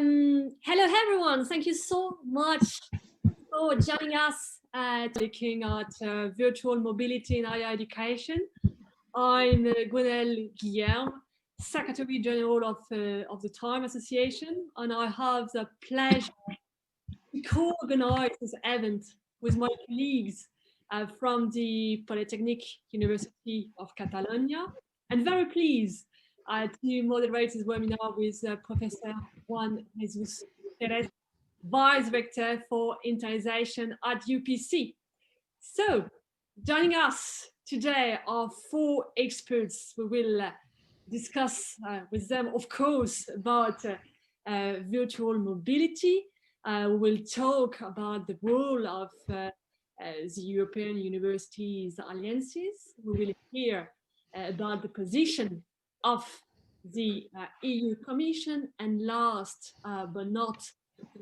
Hello everyone, thank you so much for joining us looking at virtual mobility in higher education. I'm Gwenelle Guillerme, Secretary General of the Time Association, and I have the pleasure to co-organize this event with my colleagues from the Polytechnic University of Catalonia, and very pleased to moderate this webinar with Professor Juan Jesus Perez, Vice Rector for Internationalization at UPC. So, joining us today are four experts. We will discuss with them, of course, about virtual mobility. We will talk about the role of the European Universities Alliances. We will hear about the position of the EU Commission, and last but not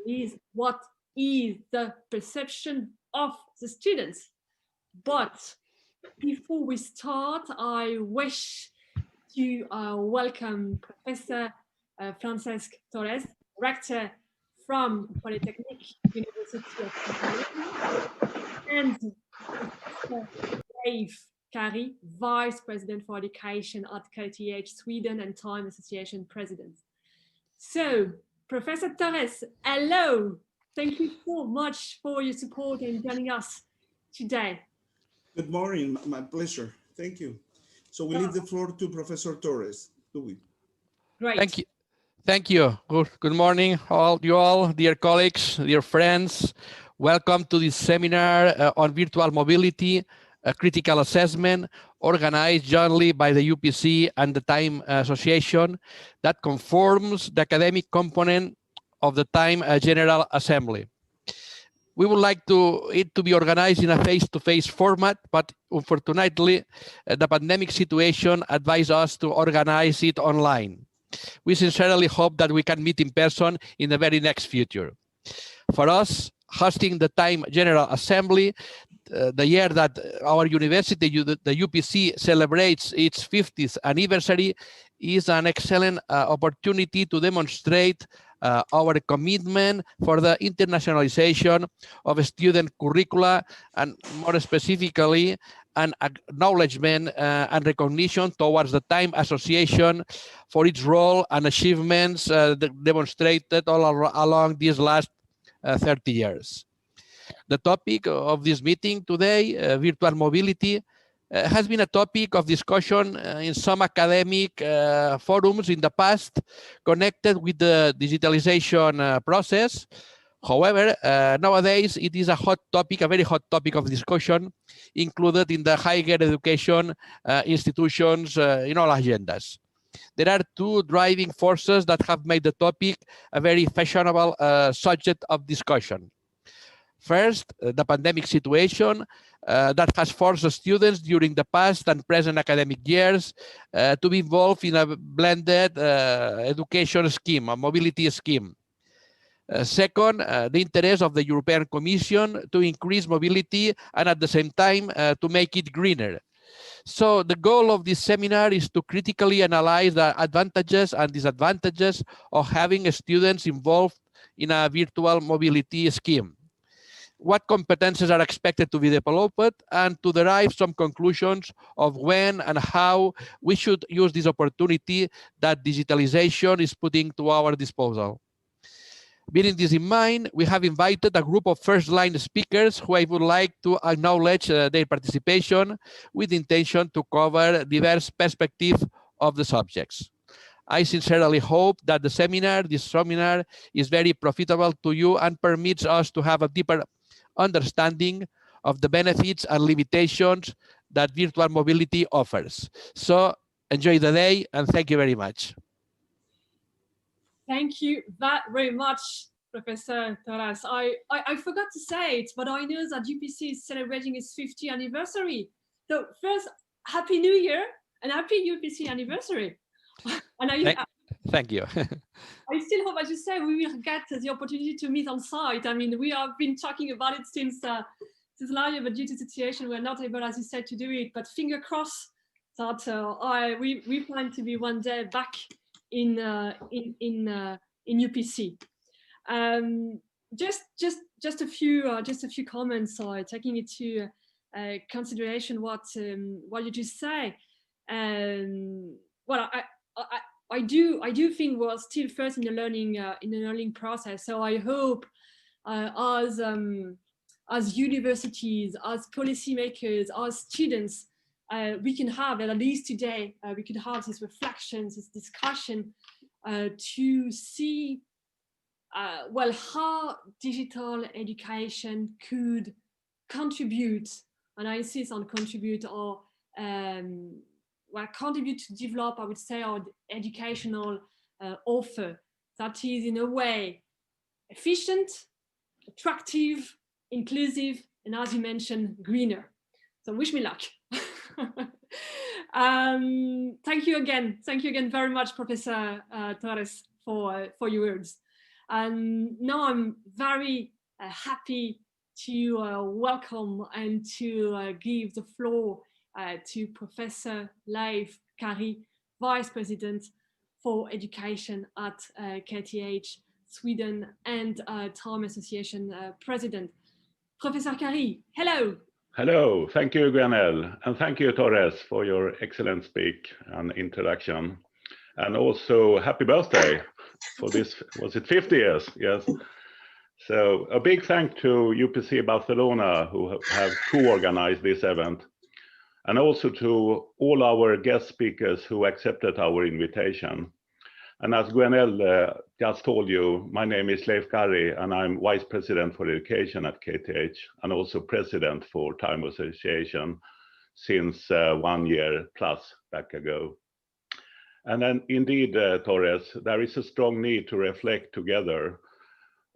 least, what is the perception of the students. But before we start, I wish to welcome Professor Francesc Torres, Rector from Polytechnic University of Catalonia, and Professor Dave Kari, Vice President for Education at KTH Sweden and Time Association President. So, Professor Torres, hello. Thank you so much for your support and joining us today. Good morning, my pleasure. Thank you. So we leave the floor to Professor Torres, do we? Great. Thank you. Thank you. Good morning, you all, dear colleagues, dear friends. Welcome to this seminar on virtual mobility, a critical assessment organized jointly by the UPC and the Time Association that conforms the academic component of the Time General Assembly. We would like it to be organized in a face-to-face format, but unfortunately, the pandemic situation advised us to organize it online. We sincerely hope that we can meet in person in the very next future. For us, hosting the Time General Assembly, the year that our university, the UPC, celebrates its 50th anniversary, is an excellent opportunity to demonstrate our commitment for the internationalization of student curricula, and more specifically, an acknowledgement and recognition towards the Time Association for its role and achievements demonstrated all along these last 30 years. The topic of this meeting today, virtual mobility, has been a topic of discussion in some academic forums in the past connected with the digitalization process. However, nowadays it is a hot topic, a very hot topic of discussion, included in the higher education institutions in all agendas. There are two driving forces that have made the topic a very fashionable subject of discussion. First, the pandemic situation that has forced students during the past and present academic years to be involved in a blended education scheme, a mobility scheme. Second, the interest of the European Commission to increase mobility and at the same time to make it greener. So the goal of this seminar is to critically analyze the advantages and disadvantages of having students involved in a virtual mobility scheme. What competences are expected to be developed, and to derive some conclusions of when and how we should use this opportunity that digitalization is putting to our disposal. Bearing this in mind, we have invited a group of first-line speakers who I would like to acknowledge their participation with the intention to cover diverse perspectives of the subjects. I sincerely hope that this seminar is very profitable to you and permits us to have a deeper understanding of the benefits and limitations that virtual mobility offers. So enjoy the day and thank you very much. Thank you very much, Professor Torres. I forgot to say it, but I know that UPC is celebrating its 50th anniversary. So first, Happy New Year and Happy UPC anniversary. And thank you. I still hope, as you say, we will get the opportunity to meet on site. I mean, we have been talking about it since last year, but due to the situation, we're not able, as you said, to do it. But finger crossed that we plan to be one day back in in UPC. Just a few comments, taking into consideration what you just say. Well, I do think we're still first in the learning process. So I hope as universities, as policymakers, as students, we can have, at least today, we could have these reflections, this discussion to see, well, how digital education could contribute, and I insist on contribute, or well, contribute to develop, I would say, our educational offer that is in a way efficient, attractive, inclusive, and as you mentioned, greener. So wish me luck. Thank you again very much, Professor Torres, for your words. And now I'm very happy to welcome and to give the floor to Professor Leif Kari, Vice President for Education at KTH Sweden and Time Association President. Professor Kari, hello. Hello, thank you, Granel, and thank you, Torres, for your excellent speak and introduction. And also, happy birthday for this, was it 50 years? Yes. So a big thank to UPC Barcelona, who have co-organized this event, and also to all our guest speakers who accepted our invitation. And as Gwenel just told you, my name is Leif Kari, and I'm Vice President for Education at KTH, and also President for Time Association since 1 year plus back ago. And then indeed, Torres, there is a strong need to reflect together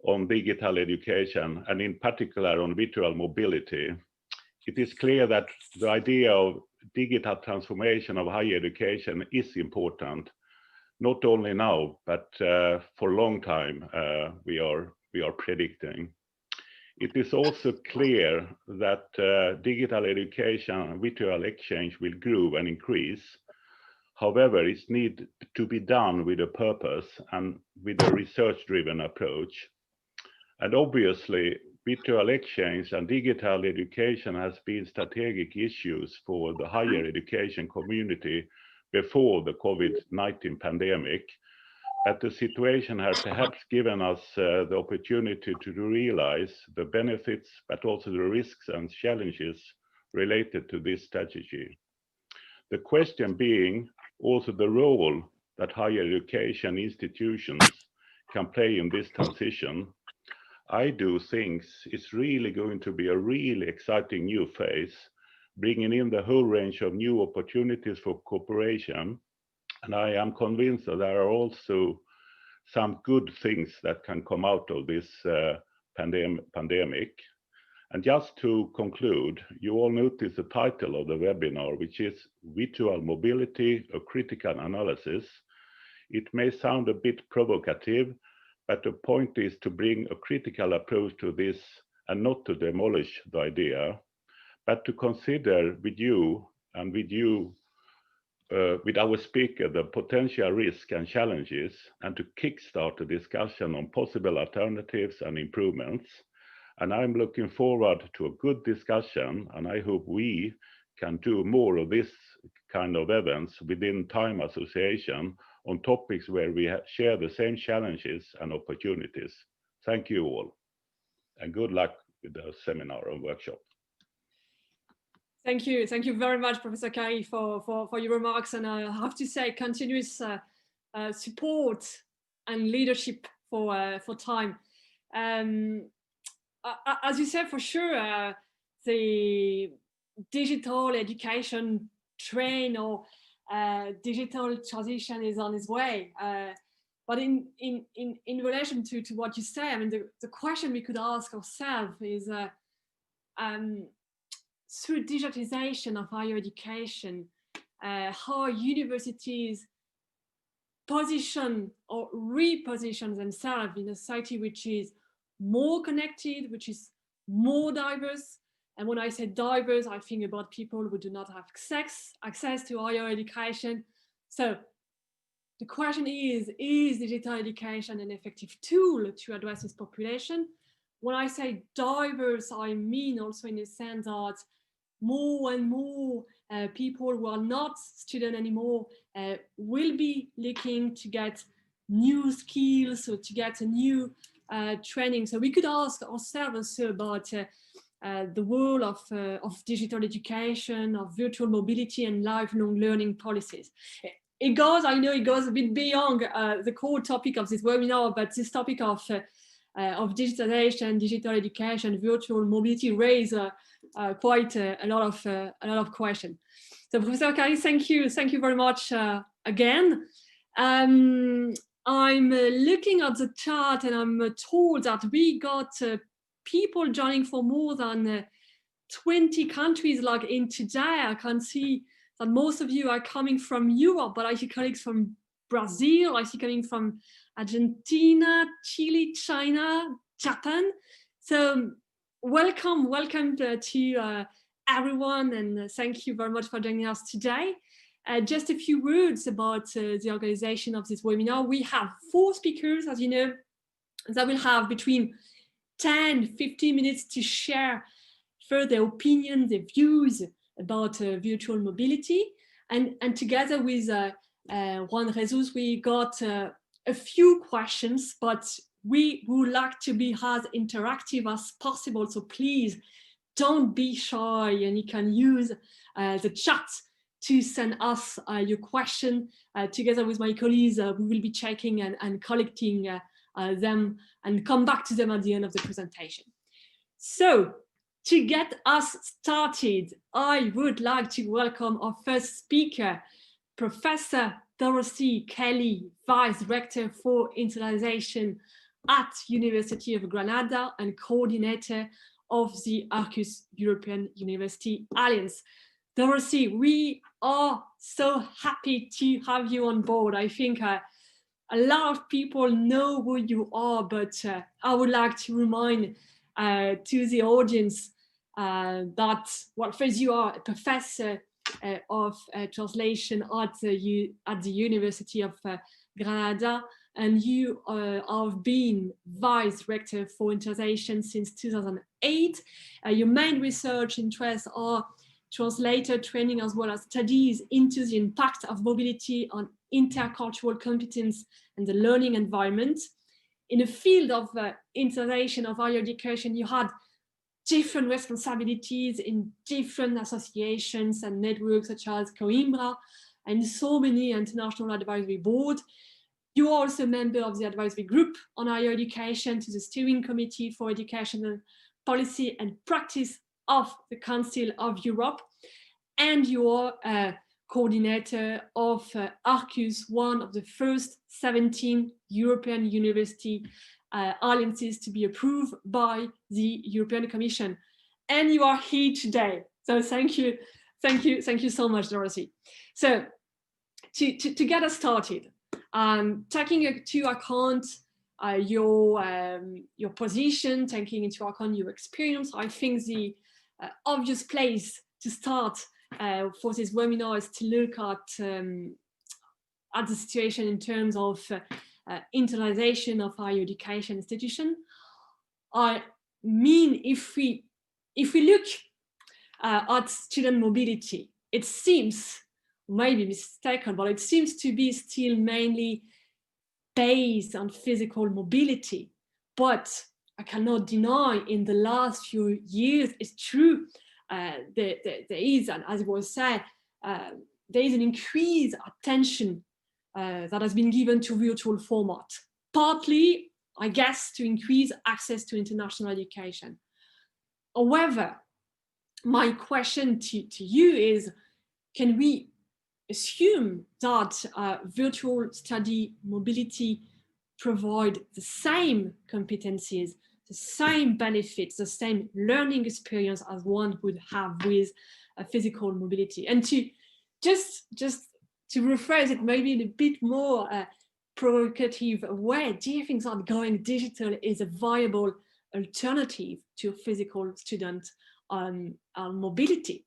on digital education, and in particular on virtual mobility. It is clear that the idea of digital transformation of higher education is important, not only now, but for a long time we are predicting. It is also clear that digital education and virtual exchange will grow and increase. However, it needs to be done with a purpose and with a research-driven approach. And obviously, virtual exchange and digital education has been strategic issues for the higher education community before the COVID-19 pandemic. But the situation has perhaps given us the opportunity to realize the benefits, but also the risks and challenges related to this strategy. The question being also the role that higher education institutions can play in this transition. I do think it's really going to be a really exciting new phase, bringing in the whole range of new opportunities for cooperation. And I am convinced that there are also some good things that can come out of this pandemic. And just to conclude, you all notice the title of the webinar, which is Virtual Mobility, a Critical Analysis. It may sound a bit provocative, but the point is to bring a critical approach to this and not to demolish the idea, but to consider with you and with our speaker the potential risks and challenges, and to kickstart a discussion on possible alternatives and improvements. And I'm looking forward to a good discussion, and I hope we can do more of this kind of events within Time Association on topics where we share the same challenges and opportunities. Thank you all, and good luck with the seminar and workshop. Thank you very much, Professor Kari, for your remarks, and I have to say, continuous support and leadership for Time. As you said, for sure, the digital education train or digital transition is on its way. But in relation to what you say, I mean, the question we could ask ourselves is, through digitization of higher education, how universities position or reposition themselves in a society which is more connected, which is more diverse. And when I say diverse, I think about people who do not have access to higher education. So the question is digital education an effective tool to address this population? When I say diverse, I mean also in the sense that more and more people who are not students anymore will be looking to get new skills or to get a new training. So we could ask ourselves also about the role of digital education, of virtual mobility and lifelong learning policies. It goes, I know it goes a bit beyond the core topic of this webinar, but this topic of digitalization, digital education, virtual mobility raise quite a lot of questions. So Professor Kari, thank you very much again. I'm looking at the chart and I'm told that we got people joining from more than 20 countries like in today. I can see that most of you are coming from Europe, but I see colleagues from Brazil, I see coming from Argentina, Chile, China, Japan. So welcome to everyone, and thank you very much for joining us today. Just a few words about the organization of this webinar. We have 4 speakers, as you know, that will have between 10-15 minutes to share further opinions, their views about virtual mobility. And together with Juan Jesus, we got a few questions, but we would like to be as interactive as possible. So please don't be shy, and you can use the chat to send us your question. Together with my colleagues, we will be checking and collecting them and come back to them at the end of the presentation. So to get us started, I would like to welcome our first speaker, Professor Dorothy Kelly, Vice Rector for Internationalization at University of Granada and coordinator of the Arcus European University Alliance. Dorothy, we are so happy to have you on board. I think a lot of people know who you are, but I would like to remind to the audience that, well, first, you are a professor of translation at the University of Granada, and you have been Vice Rector for Internationalization since 2008. Your main research interests are translator training as well as studies into the impact of mobility on intercultural competence and the learning environment. In the field of internationalization of higher education, you had different responsibilities in different associations and networks such as Coimbra and so many international advisory boards. You are also a member of the advisory group on higher education to the steering committee for educational policy and practice of the Council of Europe. And you are a coordinator of Arcus, one of the first 17 European university alliances to be approved by the European Commission. And you are here today. So thank you so much, Dorothy. So to get us started, taking into account your position, taking into account your experience, I think the obvious place to start for this webinar is to look at the situation in terms of internalization of higher education institution. I mean, if we look at student mobility, it seems, maybe mistaken, but it seems to be still mainly based on physical mobility. But I cannot deny in the last few years, it's true, there is, and as it was said, there is an increased attention that has been given to virtual format, partly, I guess, to increase access to international education. However, my question to you is, can we assume that virtual study mobility provide the same competencies, the same benefits, the same learning experience as one would have with physical mobility? And to just to rephrase it maybe in a bit more provocative way, do you think that going digital is a viable alternative to physical student mobility?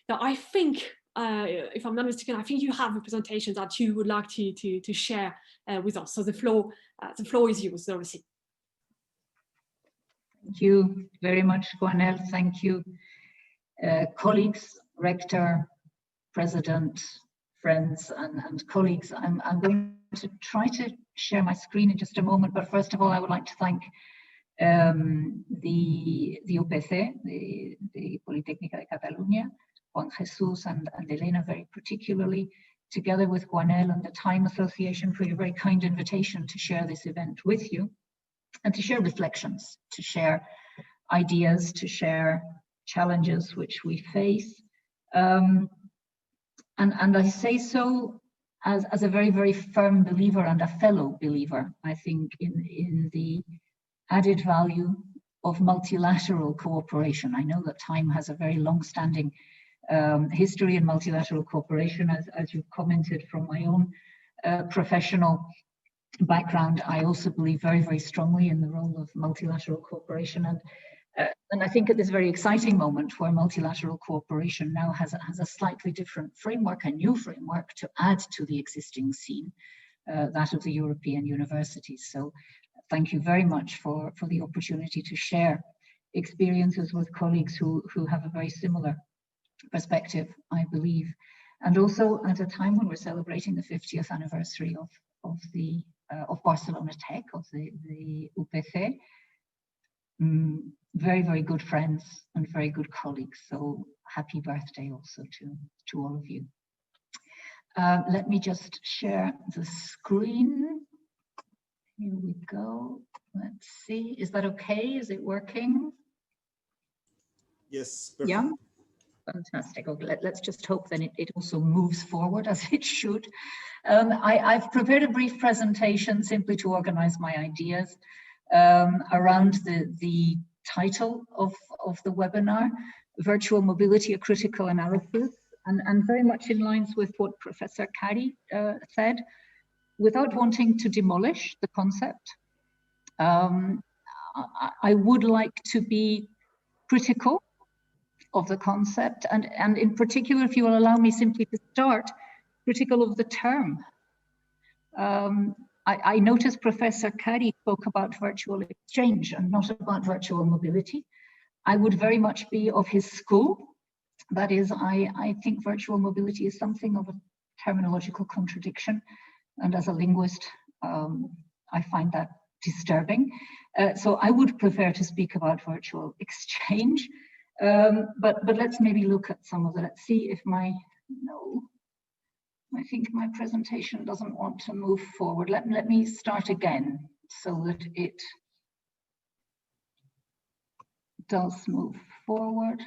Now, I think if I'm not mistaken, I think you have a presentation that you would like to share with us. So the floor is yours, Dorothy. Thank you very much, Gwanel. Thank you, colleagues, rector, president, friends, and colleagues. I'm going to try to share my screen in just a moment, but first of all, I would like to thank the UPC, the Politécnica de Catalunya, Juan Jesus and Elena very particularly, together with Gwanel and the Time Association, for your very kind invitation to share this event with you and to share reflections, to share ideas, to share challenges which we face. And I say so as a very, very firm believer and a fellow believer, I think, in the added value of multilateral cooperation. I know that Time has a very long-standing history in multilateral cooperation, as you've commented from my own professional background. I also believe very, very strongly in the role of multilateral cooperation, and I think at this very exciting moment where multilateral cooperation now has a slightly different framework, a new framework to add to the existing scene, that of the European universities. So thank you very much for the opportunity to share experiences with colleagues who have a very similar perspective, I believe. And also at a time when we're celebrating the 50th anniversary of Barcelona Tech, of the UPC. Very, very good friends and very good colleagues. So happy birthday also to all of you. Let me just share the screen. Here we go. Let's see. Is that okay? Is it working? Yes. Perfect. Yeah. Fantastic. Okay, let's just hope then it also moves forward as it should. I've prepared a brief presentation simply to organize my ideas around the title of the webinar, Virtual Mobility, a Critical Analysis, and very much in lines with what Professor Kari said, without wanting to demolish the concept. I would like to be critical of the concept, and in particular, if you will allow me simply to start, critical of the term. I noticed Professor Kari spoke about virtual exchange and not about virtual mobility. I would very much be of his school. That is, I think virtual mobility is something of a terminological contradiction, and as a linguist, I find that disturbing. So I would prefer to speak about virtual exchange. But let's maybe look at some of it. Let's see if I think my presentation doesn't want to move forward. Let me start again so that it does move forward.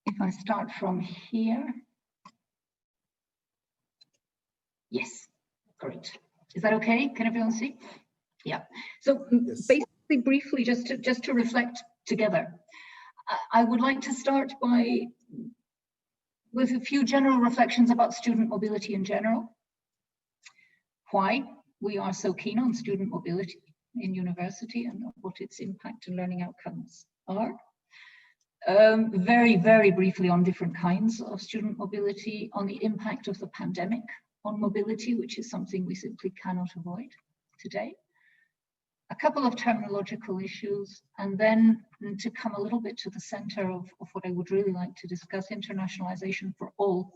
If I start from here. Yes, great. Is that okay? Can everyone see? Yeah. So yes. Basically, briefly, just to reflect together, I would like to start with a few general reflections about student mobility in general. Why we are so keen on student mobility in university and what its impact and learning outcomes are. Very, very briefly on different kinds of student mobility, on the impact of the pandemic on mobility, which is something we simply cannot avoid today. A couple of terminological issues, and then to come a little bit to the center of what I would really like to discuss, internationalization for all,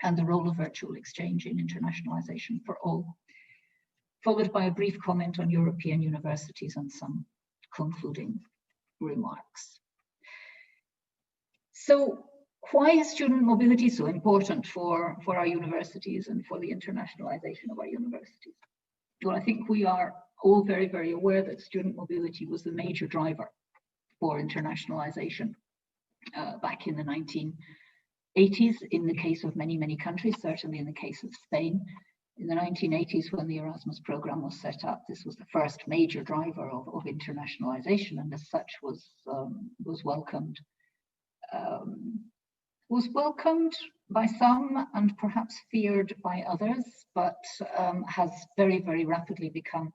and the role of virtual exchange in internationalization for all, followed by a brief comment on European universities and some concluding remarks. So why is student mobility so important for our universities and for the internationalization of our universities? Well, I think we are all very, very aware that student mobility was the major driver for internationalization back in the 1980s, in the case of many, many countries, certainly in the case of Spain. In the 1980s, when the Erasmus program was set up, this was the first major driver of internationalization, and as such was welcomed. Was welcomed by some and perhaps feared by others, but has very, very rapidly become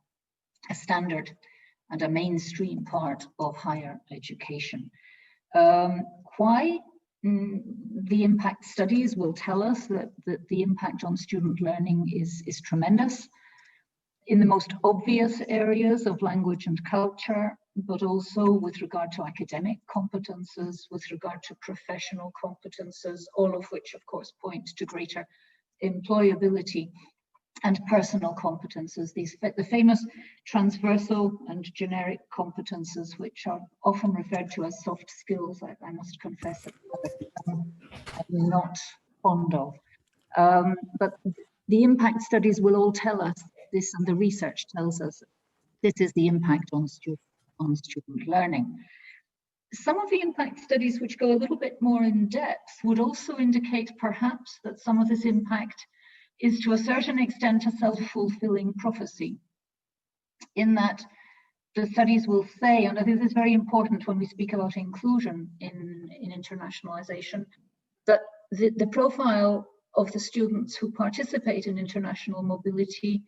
a standard and a mainstream part of higher education. Why? The impact studies will tell us that the impact on student learning is tremendous in the most obvious areas of language and culture, but also with regard to academic competences, with regard to professional competences, all of which of course point to greater employability and personal competences, the famous transversal and generic competences, which are often referred to as soft skills. I must confess that I'm not fond of. But the impact studies will all tell us this, and the research tells us this is the impact on student learning. Some of the impact studies which go a little bit more in depth would also indicate perhaps that some of this impact is to a certain extent a self-fulfilling prophecy, in that the studies will say, and I think this is very important when we speak about inclusion in internationalization, that the profile of the students who participate in international mobility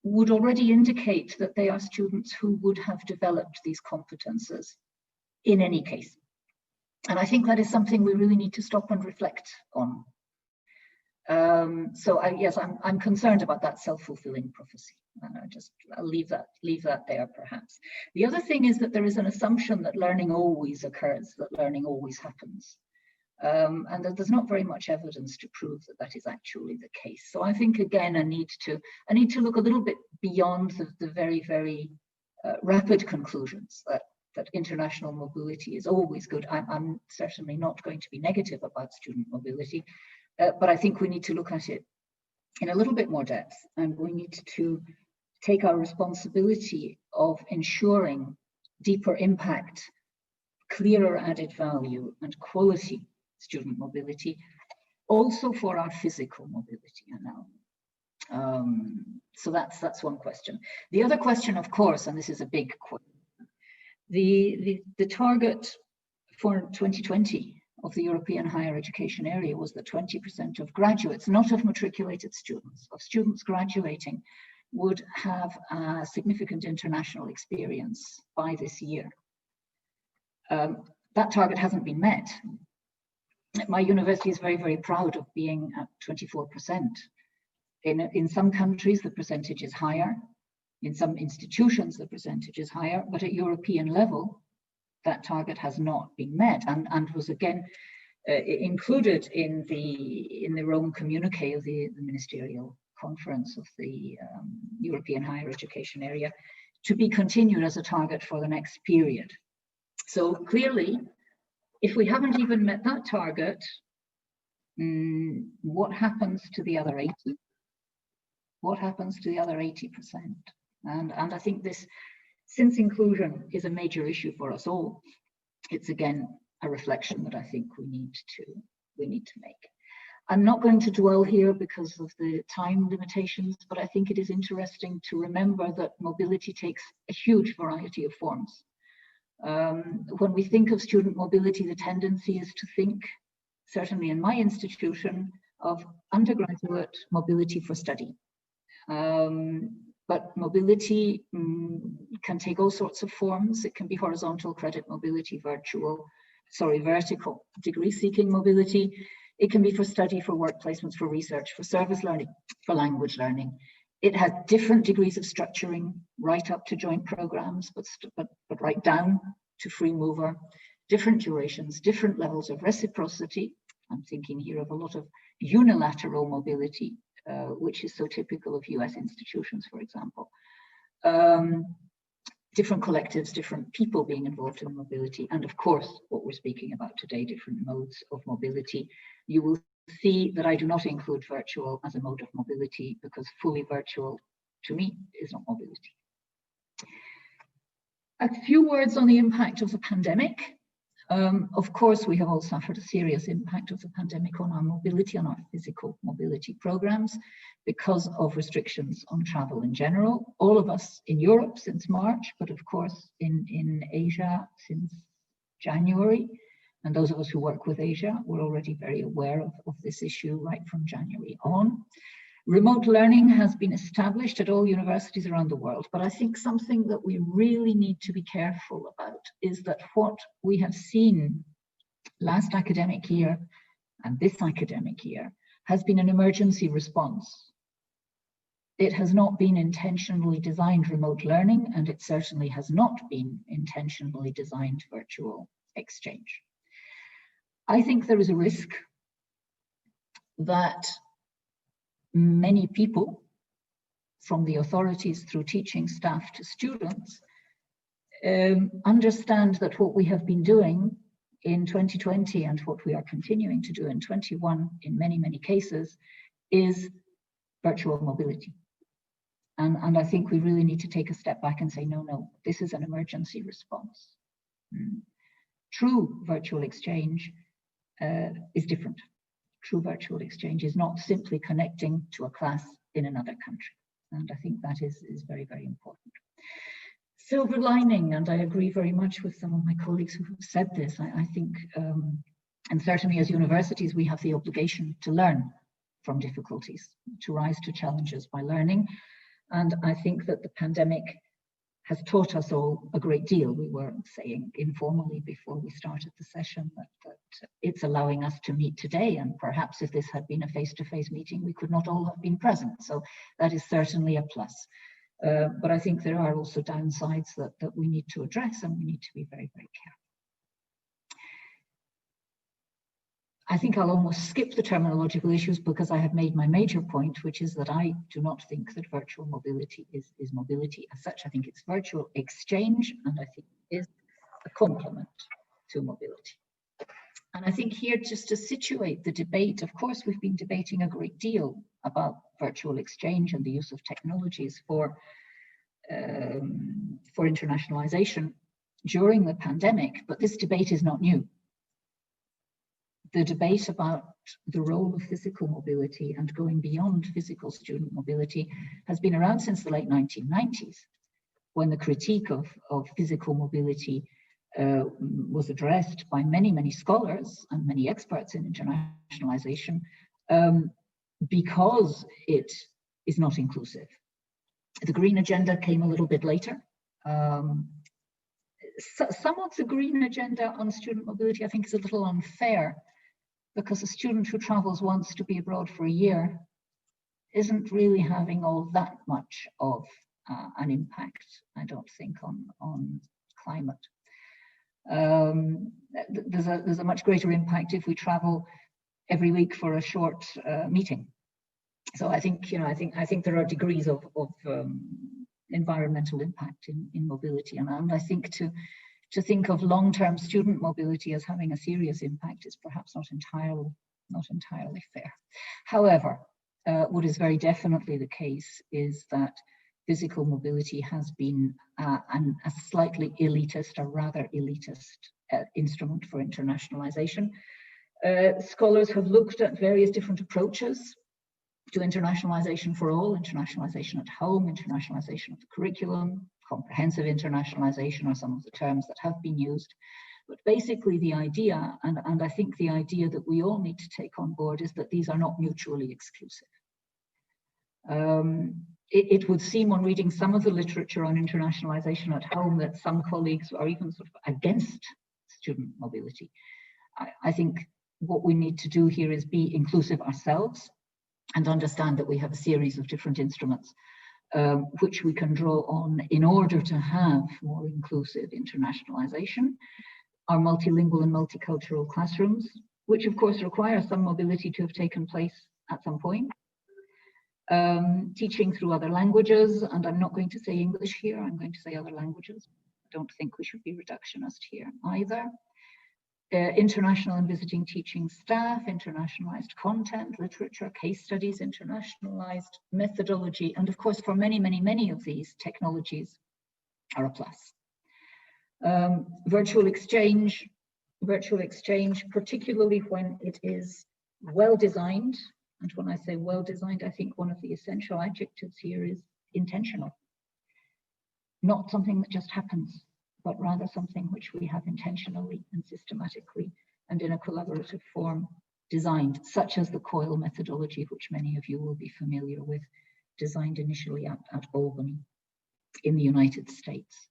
would already indicate that they are students who would have developed these competences in any case. And I think that is something we really need to stop and reflect on. Yes, I'm concerned about that self-fulfilling prophecy. I'll leave that there perhaps. The other thing is that there is an assumption that learning always occurs, that learning always happens. And that there's not very much evidence to prove that that is actually the case. So I think again, I need to look a little bit beyond the very, very rapid conclusions that international mobility is always good. I'm certainly not going to be negative about student mobility. But I think we need to look at it in a little bit more depth, and we need to take our responsibility of ensuring deeper impact, clearer added value, and quality student mobility, also for our physical mobility now. So that's one question. The other question, of course, and this is a big question, the target for 2020 of the European higher education area was that 20% of graduates, not of matriculated students, of students graduating, would have a significant international experience by this year. That target hasn't been met. My university is very, very proud of being at 24%. In some countries, the percentage is higher. In some institutions, the percentage is higher, but at European level, that target has not been met, and was again included in the Rome communique of the ministerial conference of the European higher education area, to be continued as a target for the next period. So clearly, if we haven't even met that target, what happens to the other 80? What happens to the other 80%? And I think this, since inclusion is a major issue for us all, it's again a reflection that I think we need to make. I'm not going to dwell here because of the time limitations, but I think it is interesting to remember that mobility takes a huge variety of forms. When we think of student mobility, the tendency is to think, certainly in my institution, of undergraduate mobility for study. But mobility can take all sorts of forms. It can be horizontal credit mobility, vertical degree-seeking mobility. It can be for study, for work placements, for research, for service learning, for language learning. It has different degrees of structuring, right up to joint programs, but right down to free mover, different durations, different levels of reciprocity. I'm thinking here of a lot of unilateral mobility, which is so typical of US institutions, for example. Different collectives, different people being involved in mobility, and of course, what we're speaking about today, different modes of mobility. You will see that I do not include virtual as a mode of mobility, because fully virtual, to me, is not mobility. A few words on the impact of the pandemic. Of course, we have all suffered a serious impact of the pandemic on our mobility, on our physical mobility programs, because of restrictions on travel in general. All of us in Europe since March, but of course in Asia since January. And those of us who work with Asia were already very aware of this issue right from January on. Remote learning has been established at all universities around the world, but I think something that we really need to be careful about is that what we have seen last academic year and this academic year has been an emergency response. It has not been intentionally designed remote learning, and it certainly has not been intentionally designed virtual exchange. I think there is a risk that many people, from the authorities through teaching staff to students, understand that what we have been doing in 2020 and what we are continuing to do in 21 in many, many cases is virtual mobility. And I think we really need to take a step back and say, no, this is an emergency response. True virtual exchange is different. True virtual exchange is not simply connecting to a class in another country. And I think that is very, very important. Silver lining, and I agree very much with some of my colleagues who have said this, I think, and certainly as universities, we have the obligation to learn from difficulties, to rise to challenges by learning. And I think that the pandemic has taught us all a great deal. We were saying informally before we started the session that it's allowing us to meet today, and perhaps if this had been a face-to-face meeting, we could not all have been present. So that is certainly a plus. But I think there are also downsides that we need to address, and we need to be very, very careful. I think I'll almost skip the terminological issues because I have made my major point, which is that I do not think that virtual mobility is mobility as such. I think it's virtual exchange, and I think it is a complement to mobility. And I think here, just to situate the debate, of course, we've been debating a great deal about virtual exchange and the use of technologies for internationalization during the pandemic, but this debate is not new. The debate about the role of physical mobility and going beyond physical student mobility has been around since the late 1990s, when the critique of physical mobility was addressed by many, many scholars and many experts in internationalization because it is not inclusive. The Green Agenda came a little bit later. Some of the Green Agenda on student mobility, I think, is a little unfair, because a student who travels once to be abroad for a year isn't really having all that much of an impact, I don't think, on climate. There's a much greater impact if we travel every week for a short meeting. So I think, I think there are degrees of environmental impact in mobility, and I think to think of long-term student mobility as having a serious impact is perhaps not entirely fair. However, what is very definitely the case is that physical mobility has been a slightly elitist, a rather elitist instrument for internationalization. Scholars have looked at various different approaches to internationalization for all: internationalization at home, internationalization of the curriculum, comprehensive internationalization are some of the terms that have been used. But basically the idea, and I think the idea that we all need to take on board, is that these are not mutually exclusive. It would seem, on reading some of the literature on internationalization at home, that some colleagues are even sort of against student mobility. I think what we need to do here is be inclusive ourselves and understand that we have a series of different instruments which we can draw on in order to have more inclusive internationalization. Our multilingual and multicultural classrooms, which of course require some mobility to have taken place at some point. Teaching through other languages, and I'm not going to say English here, I'm going to say other languages. I don't think we should be reductionist here either. International and visiting teaching staff, internationalized content, literature, case studies, internationalized methodology, and of course for many, many, many of these, technologies are a plus. Virtual exchange, particularly when it is well designed, and when I say well designed, I think one of the essential adjectives here is intentional. Not something that just happens, but rather something which we have intentionally and systematically and in a collaborative form designed, such as the COIL methodology, which many of you will be familiar with, designed initially at Albany in the United States.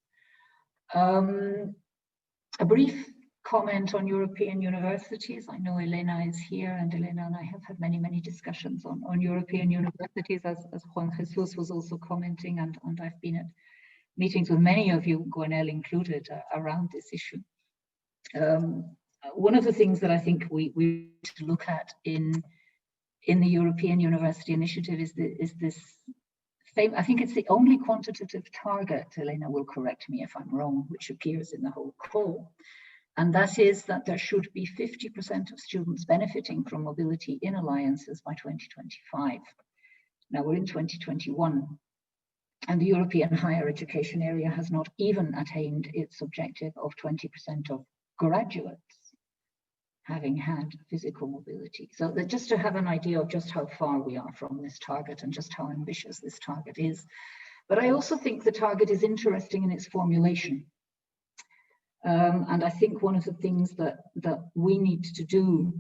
A brief comment on European universities. I know Elena is here, and Elena and I have had many, many discussions on European universities, as Juan Jesus was also commenting, and I've been at meetings with many of you, Gwenelle included, around this issue. One of the things that I think we need to look at in the European University Initiative is this I think it's the only quantitative target, Elena will correct me if I'm wrong, which appears in the whole call. And that is that there should be 50% of students benefiting from mobility in alliances by 2025. Now we're in 2021, and the European higher education area has not even attained its objective of 20% of graduates having had physical mobility. So that just to have an idea of just how far we are from this target and just how ambitious this target is. But I also think the target is interesting in its formulation. And I think one of the things that we need to do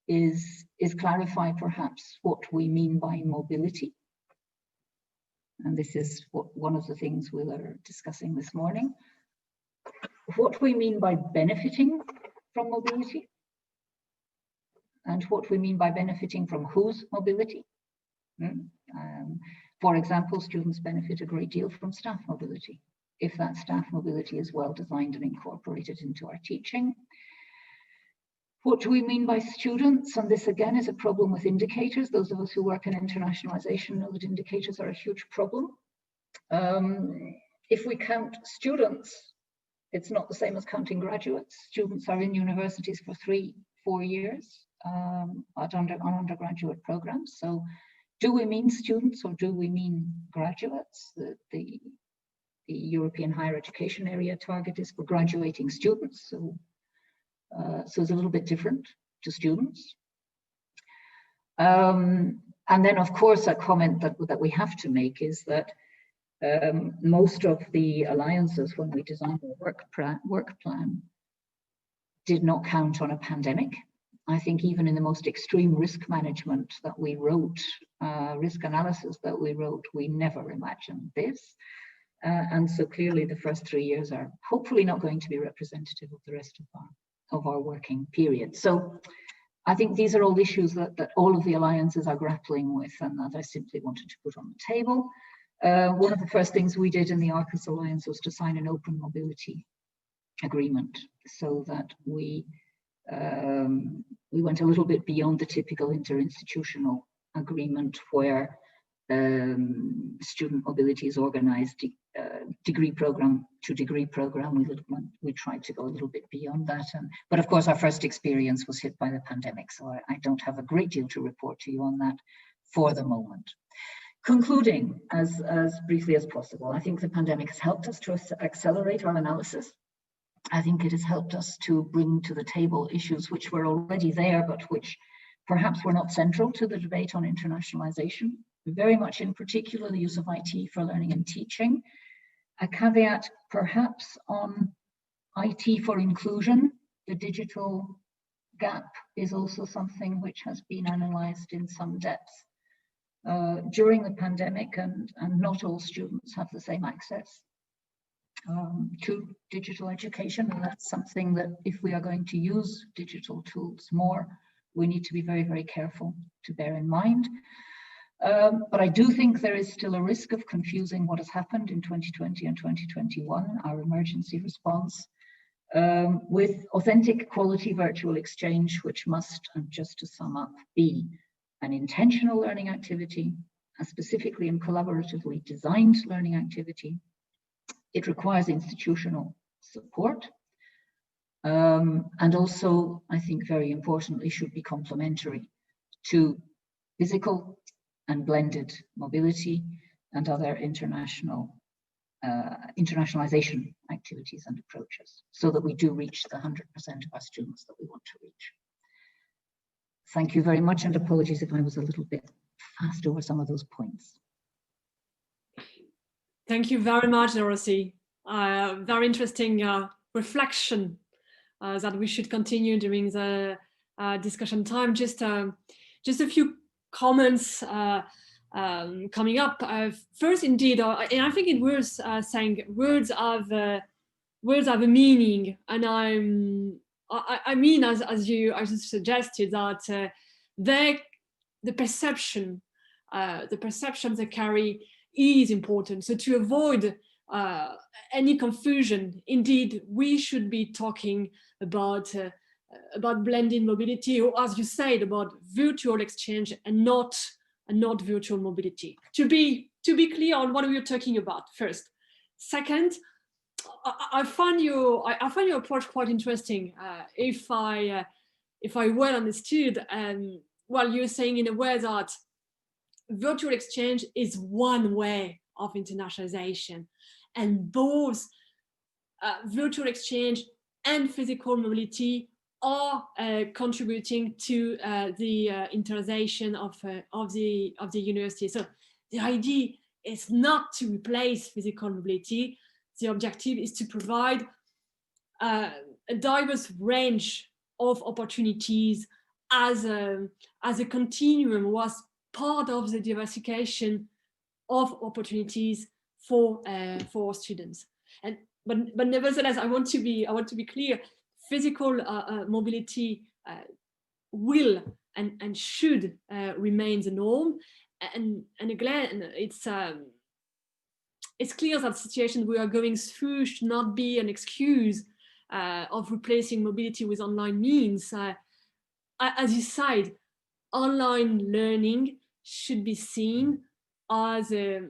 is clarify perhaps what we mean by mobility. And this is one of the things we were discussing this morning. What we mean by benefiting from mobility, and what we mean by benefiting from whose mobility. For example, students benefit a great deal from staff mobility, if that staff mobility is well designed and incorporated into our teaching. What do we mean by students? And this again is a problem with indicators. Those of us who work in internationalization know that indicators are a huge problem. If we count students, it's not the same as counting graduates. Students are in universities for 3-4 years on undergraduate programs. So do we mean students or do we mean graduates? The European higher education area target is for graduating students. So it's a little bit different to students. And then of course a comment that we have to make is that most of the alliances when we designed our work plan did not count on a pandemic. I think even in the most extreme risk management that we wrote, risk analysis that we wrote, we never imagined this. And so clearly the first 3 years are hopefully not going to be representative of the rest of our working period. So I think these are all issues that all of the alliances are grappling with and that I simply wanted to put on the table. One of the first things we did in the ARCUS Alliance was to sign an open mobility agreement so that we went a little bit beyond the typical interinstitutional agreement where student mobility is organized degree program to degree program. We tried to go a little bit beyond that. But of course, our first experience was hit by the pandemic. So I don't have a great deal to report to you on that for the moment. Concluding as briefly as possible, I think the pandemic has helped us to accelerate our analysis. I think it has helped us to bring to the table issues which were already there, but which perhaps were not central to the debate on internationalization. Very much in particular, the use of IT for learning and teaching. A caveat perhaps on IT for inclusion. The digital gap is also something which has been analyzed in some depth during the pandemic, and not all students have the same access to digital education. And that's something that if we are going to use digital tools more, we need to be very, very careful to bear in mind. But I do think there is still a risk of confusing what has happened in 2020 and 2021, our emergency response, with authentic quality virtual exchange, which must, and just to sum up, be an intentional learning activity, a specifically and collaboratively designed learning activity. It requires institutional support. And also, I think very importantly, should be complementary to physical and blended mobility and other internationalization activities and approaches, so that we do reach the 100% of our students that we want to reach. Thank you very much, and apologies if I was a little bit fast over some of those points. Thank you very much, Dorothy. Very interesting reflection that we should continue during the discussion time. Just a few comments coming up. First, indeed, and I think it was saying words have a meaning, and I mean, as you suggested, that the perception they carry is important. So to avoid any confusion, indeed, we should be talking about blended mobility, or as you said, about virtual exchange and not virtual mobility. To be clear on what we are talking about first. Second, I find your approach quite interesting. If I well understood, well, you're saying in a way that virtual exchange is one way of internationalization, and both virtual exchange and physical mobility are contributing to the internationalization of the university. So the idea is not to replace physical mobility. The objective is to provide a diverse range of opportunities as a continuum, was part of the diversification of opportunities for students. And but nevertheless, I want to be clear. Physical mobility will and should remain the norm. And again, it's clear that the situation we are going through should not be an excuse of replacing mobility with online means. As you said, online learning should be seen as a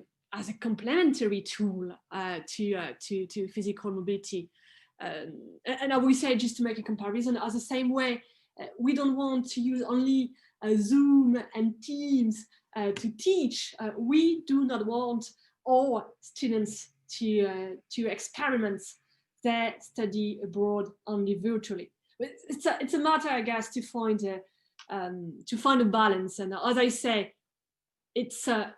complementary tool to physical mobility. And I would say, just to make a comparison, as the same way, we don't want to use only Zoom and Teams to teach. We do not want all students to experiment their study abroad only virtually. It's a matter, I guess, to find a balance. And as I say, it's a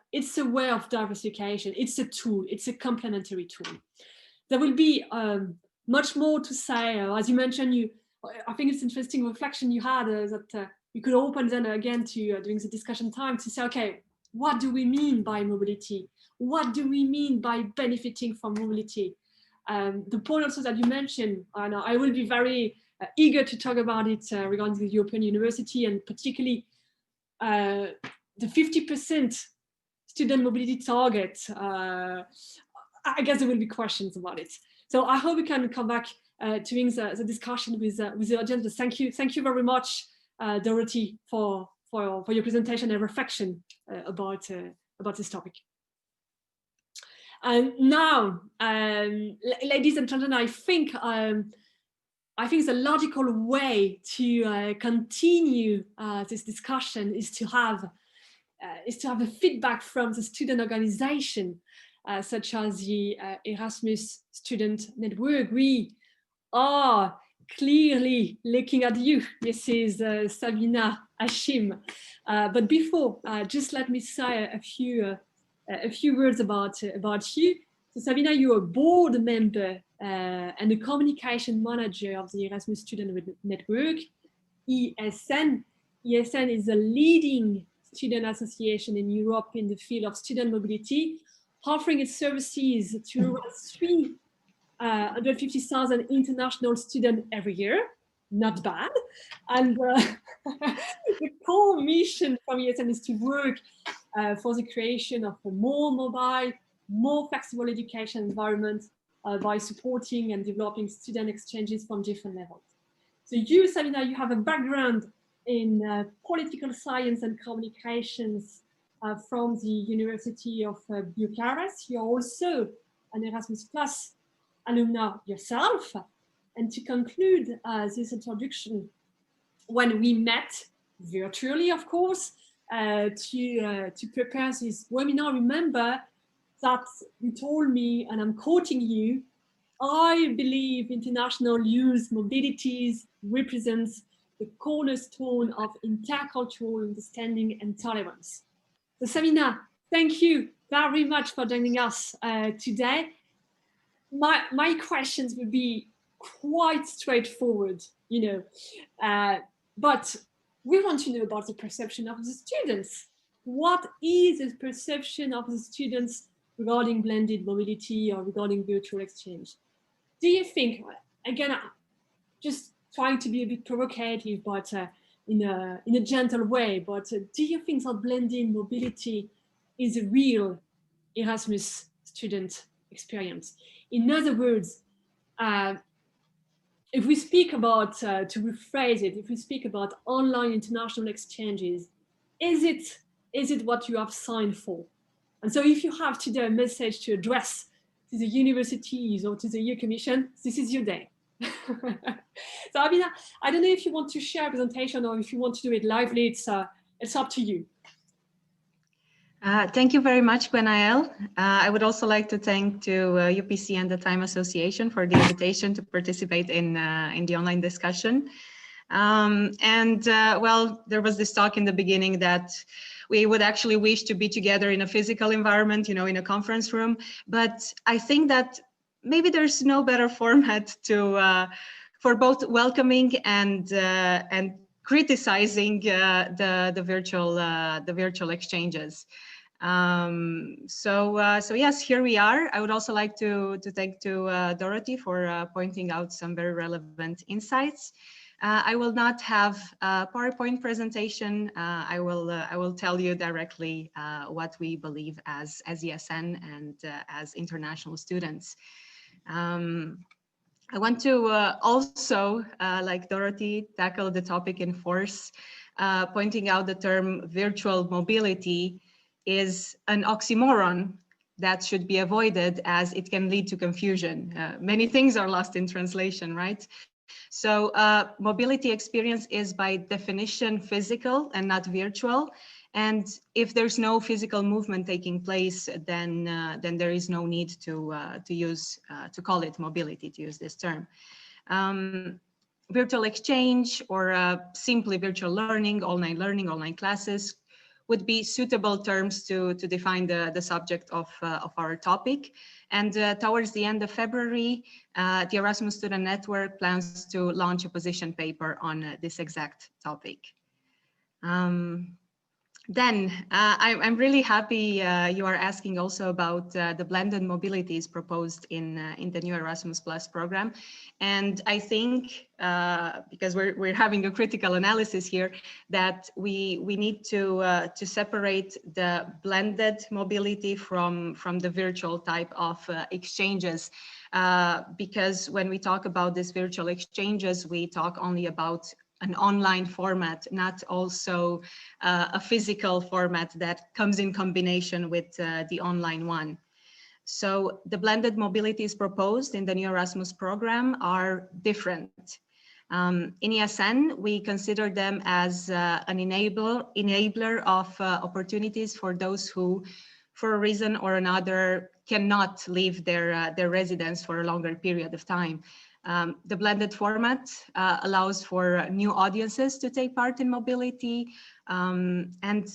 way of diversification. It's a tool. It's a complementary tool. There will be much more to say. As you mentioned, I think it's interesting reflection you had that you could open then again to during the discussion time to say, okay, what do we mean by mobility? What do we mean by benefiting from mobility? The point also that you mentioned, and I will be very eager to talk about it regarding the European University, and particularly the 50% student mobility target. I guess there will be questions about it. So I hope we can come back during the discussion with the audience. But thank you very much, Dorothy, for your presentation and reflection about this topic. And now, ladies and gentlemen, I think the logical way to continue this discussion is to have a feedback from the student organization, such as the Erasmus Student Network. We are clearly looking at you, Mrs. Sabina Hashim. But before, just let me say a few words about you. So Sabina, you're a board member and a communication manager of the Erasmus Student Network, ESN. ESN is a leading student association in Europe in the field of student mobility, offering its services to around 350,000 international students every year. Not bad. And the core mission from ESN is to work for the creation of a more mobile, more flexible education environment by supporting and developing student exchanges from different levels. So you, Sabina, you have a background in political science and communications from the University of Bucharest. You're also an Erasmus Plus alumna yourself. And to conclude this introduction, when we met virtually, of course, to prepare this webinar, remember that you told me, and I'm quoting you, I believe international youth mobilities represents the cornerstone of intercultural understanding and tolerance. So Sabina, thank you very much for joining us today. My questions would be quite straightforward, but we want to know about the perception of the students. What is the perception of the students regarding blended mobility or regarding virtual exchange? Do you think, again, just trying to be a bit provocative, but in a gentle way. But do you think that blended mobility is a real Erasmus student experience? In other words, if we speak about, to rephrase it, if we speak about online international exchanges, is it what you have signed for? And so if you have today a message to address to the universities or to the EU Commission, this is your day. So I mean, I don't know if you want to share a presentation or if you want to do it lively, it's up to you. Thank you very much, Gwenaëlle. I would also like to thank UPC and the Time Association for the invitation to participate in the online discussion. Well, there was this talk in the beginning that we would actually wish to be together in a physical environment, in a conference room. But I think that maybe there's no better format for both welcoming and criticizing the virtual exchanges. So yes, here we are. I would also like to thank Dorothy for pointing out some very relevant insights. I will not have a PowerPoint presentation. I will tell you directly what we believe as ESN and as international students. I want to also, like Dorothy, tackle the topic in force, pointing out the term virtual mobility is an oxymoron that should be avoided as it can lead to confusion. Many things are lost in translation, right? So mobility experience is by definition physical and not virtual. And if there's no physical movement taking place, then there is no need to call it mobility, to use this term. Virtual exchange or simply virtual learning, online classes would be suitable terms to define the subject of our topic. And towards the end of February, the Erasmus Student Network plans to launch a position paper on this exact topic. Then I'm really happy you are asking also about the blended mobilities proposed in the new Erasmus Plus program. And I think, because we're having a critical analysis here, that we need to separate the blended mobility from the virtual type of exchanges. Because when we talk about these virtual exchanges, we talk only about an online format, not also a physical format that comes in combination with the online one. So the blended mobilities proposed in the new Erasmus program are different. In ESN, we consider them as an enabler of opportunities for those who, for a reason or another, cannot leave their residence for a longer period of time. The blended format allows for new audiences to take part in mobility, and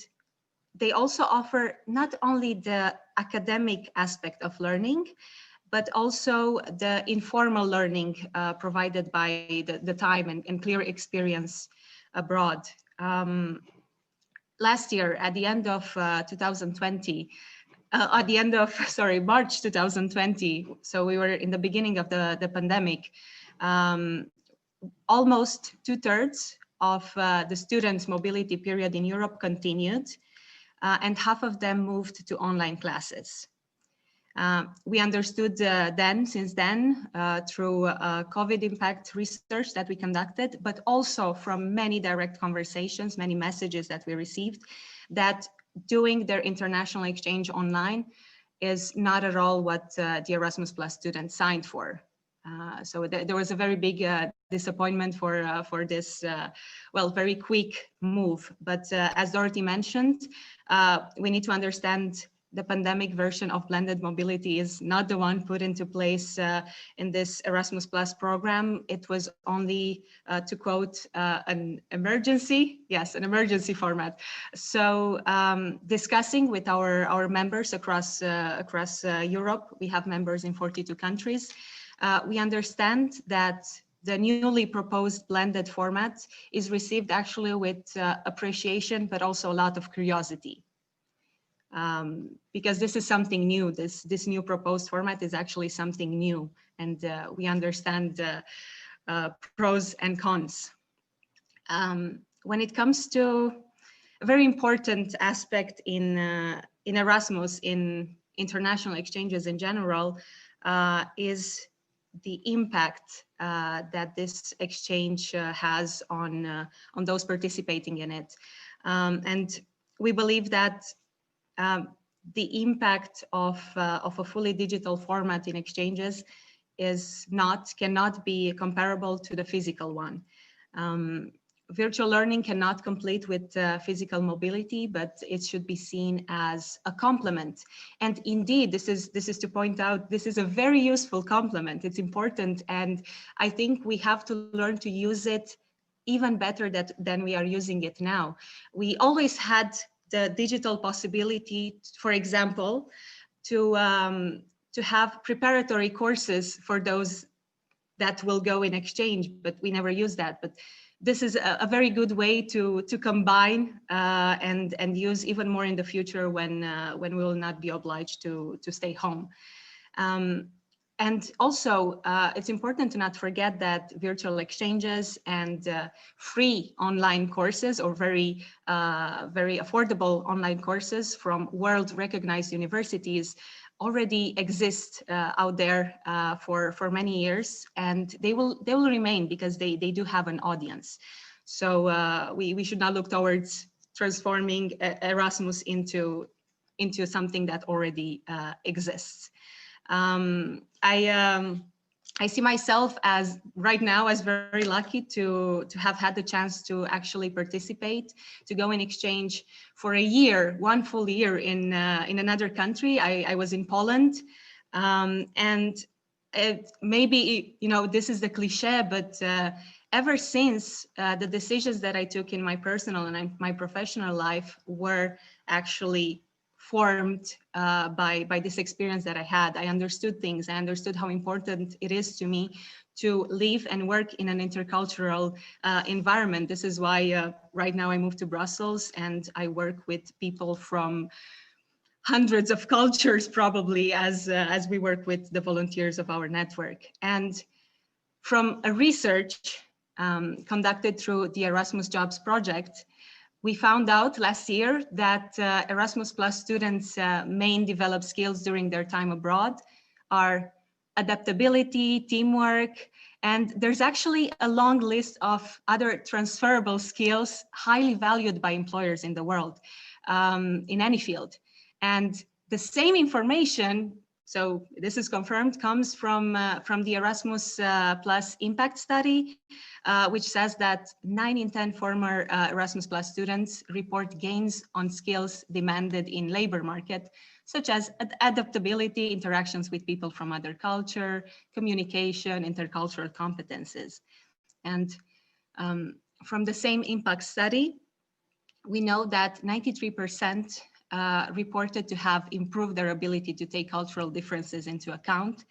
they also offer not only the academic aspect of learning, but also the informal learning provided by the time and clear experience abroad. Last year, at the end of 2020, at the end of, March 2020, so we were in the beginning of the pandemic, almost 2/3 of the students' mobility period in Europe continued, and half of them moved to online classes. We understood since then, through COVID impact research that we conducted, but also from many direct conversations, many messages that we received, that doing their international exchange online is not at all what the Erasmus Plus students signed for. So there was a very big disappointment for this, very quick move. But as Dorothy mentioned, we need to understand the pandemic version of blended mobility is not the one put into place in this Erasmus Plus program. It was only, to quote, an emergency, yes, an emergency format. So discussing with our members across Europe, we have members in 42 countries. We understand that the newly proposed blended format is received actually with appreciation, but also a lot of curiosity. Because this is something new. This new proposed format is actually something new, and we understand pros and cons. When it comes to a very important aspect in Erasmus, in international exchanges in general, is the impact that this exchange has on those participating in it. And we believe that the impact of a fully digital format in exchanges cannot be comparable to the physical one. Virtual learning cannot complete with physical mobility, but it should be seen as a complement. And indeed, this is to point out, this is a very useful complement. It's important, and I think we have to learn to use it even better than we are using it now. We always had the digital possibility, for example, to have preparatory courses for those that will go in exchange, but we never use that. But this is a very good way to combine and use even more in the future when we will not be obliged to stay home. And also, it's important to not forget that virtual exchanges and free online courses, or very affordable online courses from world-recognized universities, already exist out there for many years, and they will remain because they do have an audience. So we should not look towards transforming Erasmus into something that already exists. I see myself as right now as very lucky to have had the chance to actually participate, to go in exchange for a year, one full year in another country. I was in Poland, and maybe, you know, this is the cliche, but ever since the decisions that I took in my personal and my professional life were actually formed by this experience that I had. I understood things. I understood how important it is to me to live and work in an intercultural environment. This is why right now I moved to Brussels and I work with people from hundreds of cultures, probably, as we work with the volunteers of our network. And from a research conducted through the Erasmus Jobs Project, we found out last year that Erasmus Plus students' main developed skills during their time abroad are adaptability, teamwork, and there's actually a long list of other transferable skills highly valued by employers in the world, in any field. And the same information, so this is confirmed, comes from the Erasmus Plus Impact Study, which says that 9 in 10 former Erasmus Plus students report gains on skills demanded in labor market, such as adaptability, interactions with people from other culture, communication, intercultural competences. And from the same impact study, we know that 93% reported to have improved their ability to take cultural differences into account.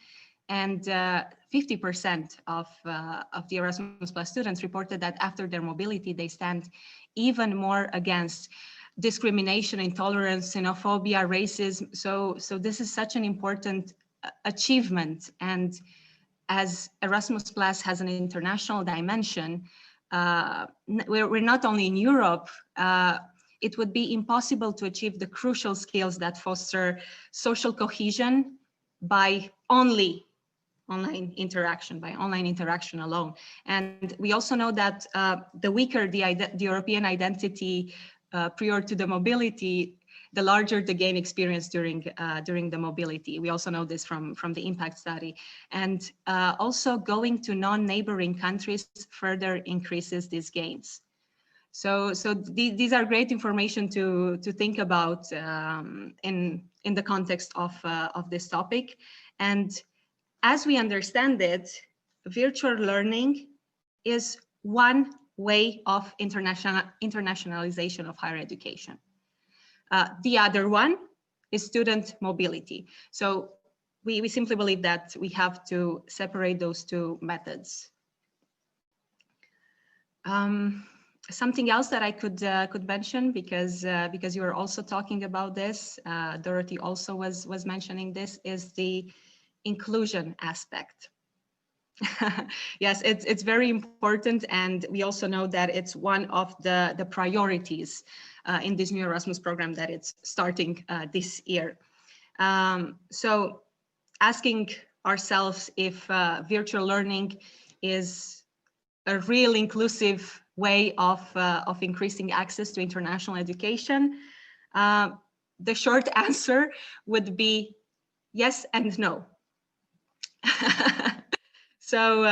And 50% of the Erasmus Plus students reported that after their mobility, they stand even more against discrimination, intolerance, xenophobia, racism. So this is such an important achievement. And as Erasmus Plus has an international dimension, we're not only in Europe, it would be impossible to achieve the crucial skills that foster social cohesion by only online interaction alone. And we also know that the weaker the European identity prior to the mobility, the larger the gain experience during the mobility. We also know this from the impact study. And also going to non-neighboring countries further increases these gains. So these are great information to think about in the context of this topic. And as we understand it, virtual learning is one way of internationalization of higher education. The other one is student mobility. So we simply believe that we have to separate those two methods. Something else that I could mention, because you were also talking about this, Dorothy also was mentioning this, is the inclusion aspect. Yes, it's very important, and we also know that it's one of the priorities in this new Erasmus program that it's starting this year. So asking ourselves if virtual learning is a real inclusive way of increasing access to international education, the short answer would be yes and no. So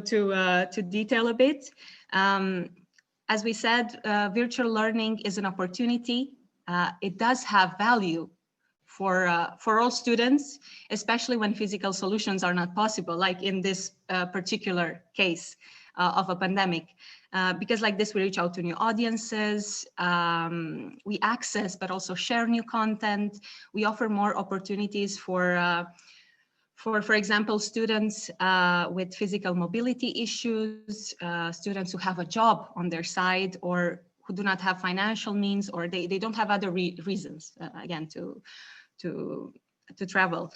to detail a bit, as we said, virtual learning is an opportunity. It does have value for all students, especially when physical solutions are not possible, like in this particular case of a pandemic. Because like this, we reach out to new audiences, we access but also share new content. We offer more opportunities for example, students with physical mobility issues, students who have a job on their side or who do not have financial means, or they don't have other reasons, again, to travel.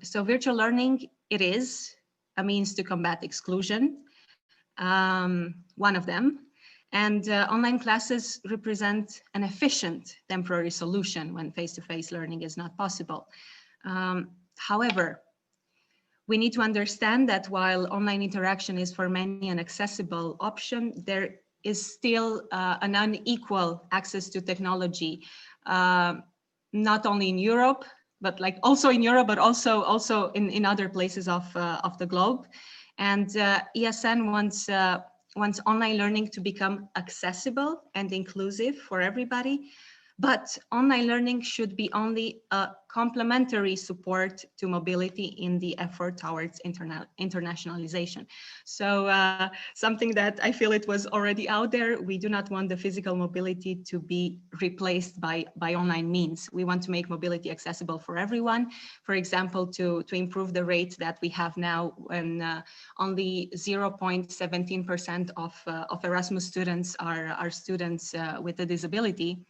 So virtual learning, it is a means to combat exclusion, one of them. And online classes represent an efficient temporary solution when face-to-face learning is not possible. However, we need to understand that while online interaction is for many an accessible option, there is still an unequal access to technology, not only in Europe, but like also in Europe, but also in other places of the globe. And ESN wants online learning to become accessible and inclusive for everybody. But online learning should be only a complementary support to mobility in the effort towards internationalization. So something that I feel it was already out there, we do not want the physical mobility to be replaced by online means. We want to make mobility accessible for everyone. For example, to improve the rate that we have now when only 0.17% of Erasmus students are students with a disability.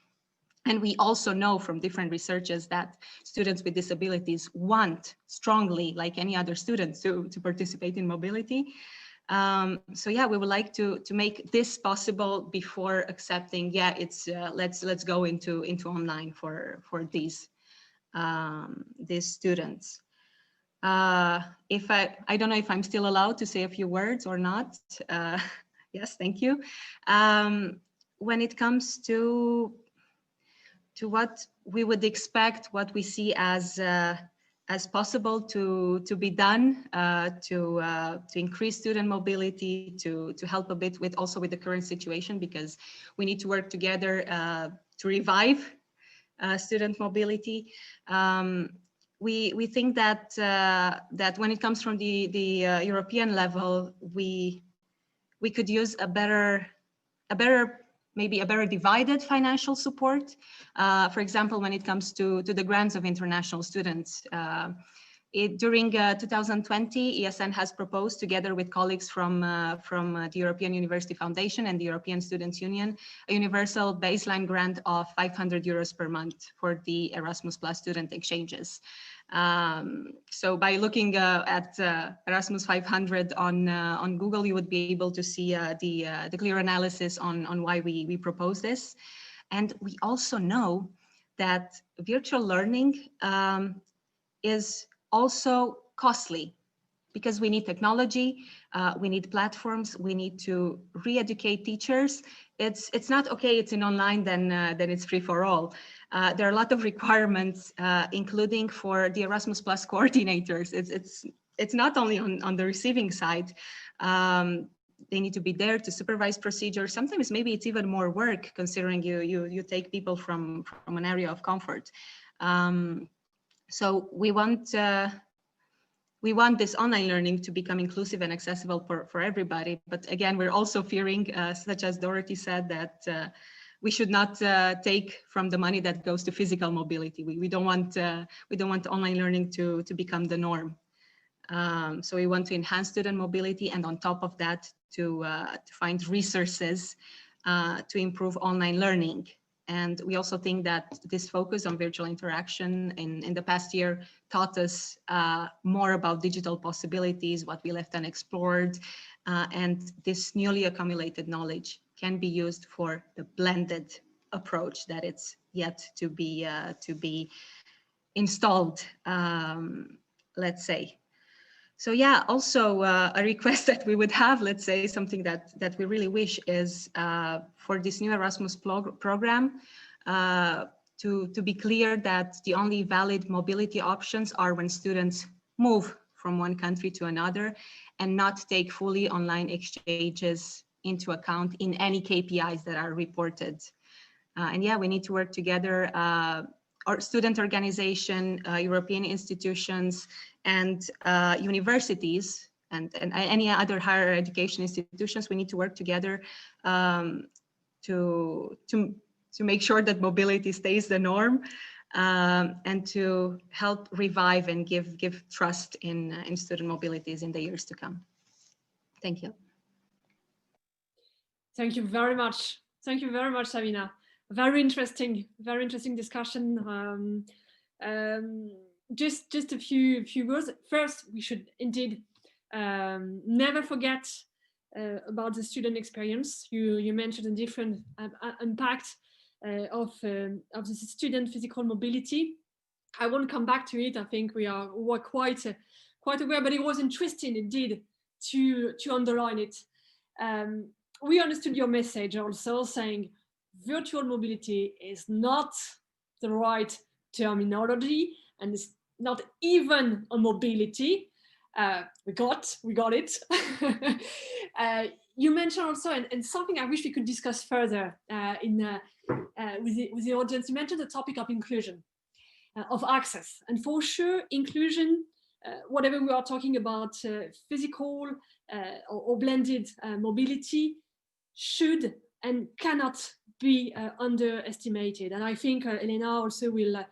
And we also know from different researches that students with disabilities want strongly, like any other students, to participate in mobility. So yeah, we would like to make this possible before accepting, yeah, it's let's go into online for these students. If I don't know if I'm still allowed to say a few words or not. Yes, thank you. When it comes to what we would expect, what we see as possible to be done to increase student mobility, to help a bit with also with the current situation, because we need to work together to revive student mobility. We think that that when it comes from the European level, we could use maybe a better divided financial support. For example, when it comes to the grants of international students. During 2020, ESN has proposed, together with colleagues from the European University Foundation and the European Students' Union, a universal baseline grant of 500 euros per month for the Erasmus Plus student exchanges. So by looking at Erasmus 500 on Google, you would be able to see the clear analysis on why we propose this. And we also know that virtual learning is also costly, because we need technology, we need platforms, we need to re-educate teachers. It's not okay, it's in online, then it's free for all. There are a lot of requirements, including for the Erasmus Plus coordinators. It's not only on the receiving side. They need to be there to supervise procedures. Sometimes maybe it's even more work, considering you take people from an area of comfort. So we want this online learning to become inclusive and accessible for everybody. But again, we're also fearing, such as Dorothy said, that we should not take from the money that goes to physical mobility. We don't want online learning to become the norm. So we want to enhance student mobility, and on top of that, to find resources to improve online learning. And we also think that this focus on virtual interaction in the past year taught us more about digital possibilities, what we left unexplored, and this newly accumulated knowledge can be used for the blended approach that it's yet to be installed, let's say. So yeah, also a request that we would have, let's say, something that we really wish is for this new Erasmus program to be clear that the only valid mobility options are when students move from one country to another and not take fully online exchanges into account in any KPIs that are reported. And yeah, we need to work together, our student organization, European institutions, and universities, and any other higher education institutions. We need to work together to make sure that mobility stays the norm, and to help revive and give trust in student mobilities in the years to come. Thank you. Thank you very much. Thank you very much, Sabina. Very interesting discussion. Just a few words. First, we should indeed never forget about the student experience. You mentioned a different impact of the student physical mobility. I won't come back to it. I think we're quite aware, but it was interesting indeed to underline it. We understood your message also, saying virtual mobility is not the right terminology, and it's not even a mobility. We got it. You mentioned also, and something I wish we could discuss further with the audience, you mentioned the topic of inclusion, of access. And for sure, inclusion, whatever we are talking about, physical or blended mobility, should and cannot be underestimated. And I think Elena also will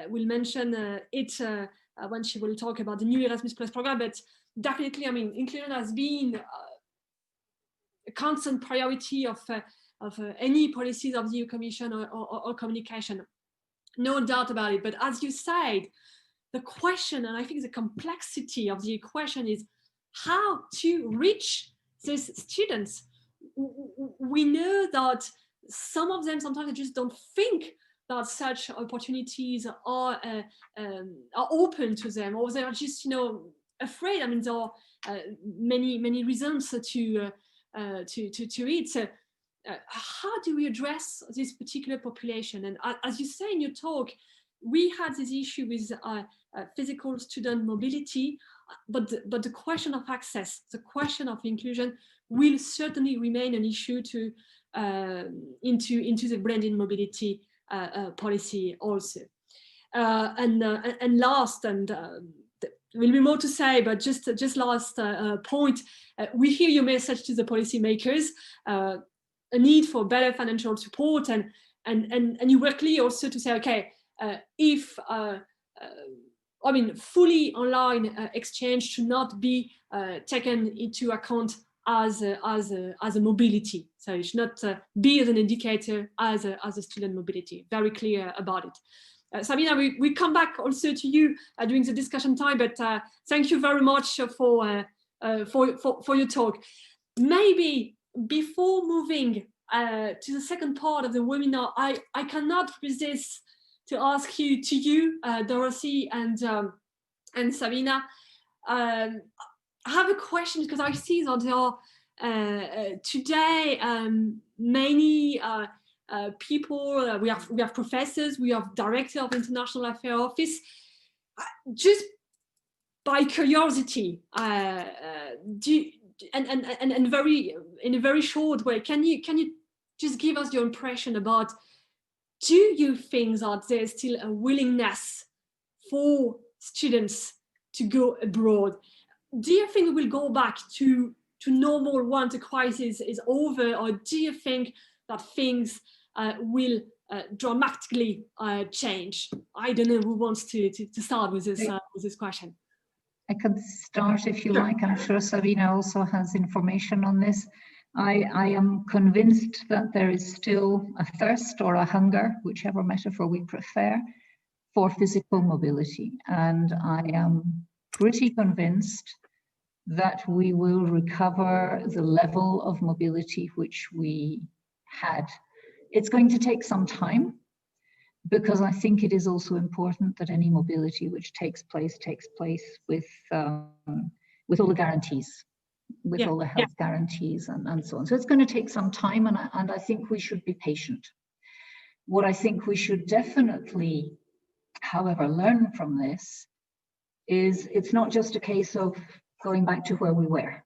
mention it when she will talk about the new Erasmus Plus program. But definitely, I mean, inclusion has been a constant priority of any policies of the EU Commission or communication. No doubt about it. But as you said, the question, and I think the complexity of the equation, is how to reach these students. We know that some of them sometimes they just don't think that such opportunities are open to them, or they are just afraid. I mean, there are many reasons to it. So how do we address this particular population? And as you say in your talk, we had this issue with physical student mobility, but the question of access, the question of inclusion, will certainly remain an issue to into the blended mobility policy also. And last, and there will be more to say, but just last point, we hear your message to the policymakers, a need for better financial support, and you were clear also to say, okay, if I mean, fully online exchange should not be taken into account as a mobility. So it should not be as an indicator as a student mobility. Very clear about it. Sabina, we come back also to you during the discussion time, but thank you very much for your talk. Maybe before moving to the second part of the webinar, I cannot resist to ask you, Dorothy and Sabina. I have a question, because I see that there are today many people. We have professors, we have director of international affairs office. Just by curiosity, and very in a very short way, can you just give us your impression about? Do you think that there's still a willingness for students to go abroad? Do you think we'll go back to normal once the crisis is over, or do you think that things will dramatically change? I don't know who wants to start with this question. I could start if you like. I'm sure Sabina also has information on this. I am convinced that there is still a thirst or a hunger, whichever metaphor we prefer, for physical mobility. And I am pretty convinced that we will recover the level of mobility which we had. It's going to take some time, because I think it is also important that any mobility which takes place with all the guarantees, with all the health guarantees and so on. So it's going to take some time, and I think we should be patient. What I think we should definitely, however, learn from this is it's not just a case of going back to where we were,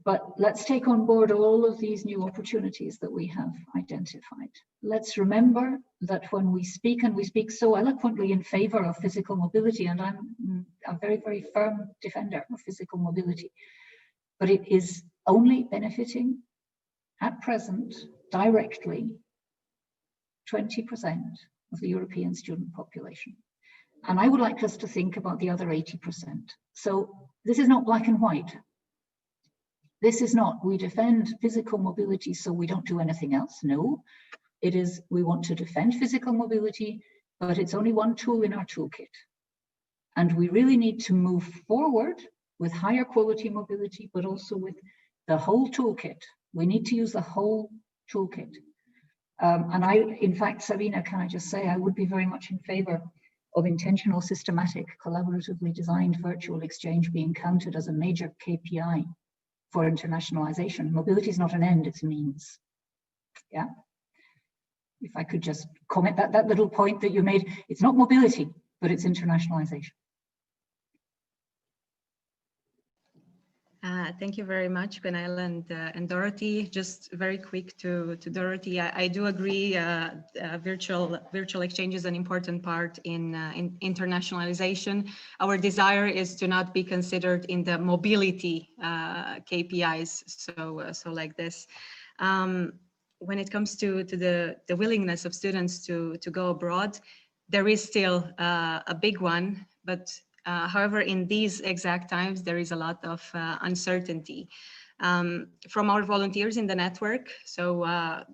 but let's take on board all of these new opportunities that we have identified. Let's remember that when we speak, and we speak so eloquently in favor of physical mobility, and I'm a very, very firm defender of physical mobility, but it is only benefiting at present directly 20% of the European student population. And I would like us to think about the other 80%. So this is not black and white. This is not, we defend physical mobility so we don't do anything else. No, it is, we want to defend physical mobility, but it's only one tool in our toolkit. And we really need to move forward with higher quality mobility, but also with the whole toolkit. We need to use the whole toolkit. And in fact, Sabina, can I just say, I would be very much in favor of intentional, systematic, collaboratively designed virtual exchange being counted as a major KPI for internationalization. Mobility is not an end, it's a means. Yeah. If I could just comment that little point that you made, it's not mobility, but it's internationalization. Thank you very much, Gwenaëlle and Dorothy. Just very quick to Dorothy, I do agree. Virtual exchange is an important part in internationalization. Our desire is to not be considered in the mobility KPIs. So like this. When it comes to the willingness of students to go abroad, there is still a big one, but however, in these exact times, there is a lot of uncertainty. From our volunteers in the network, so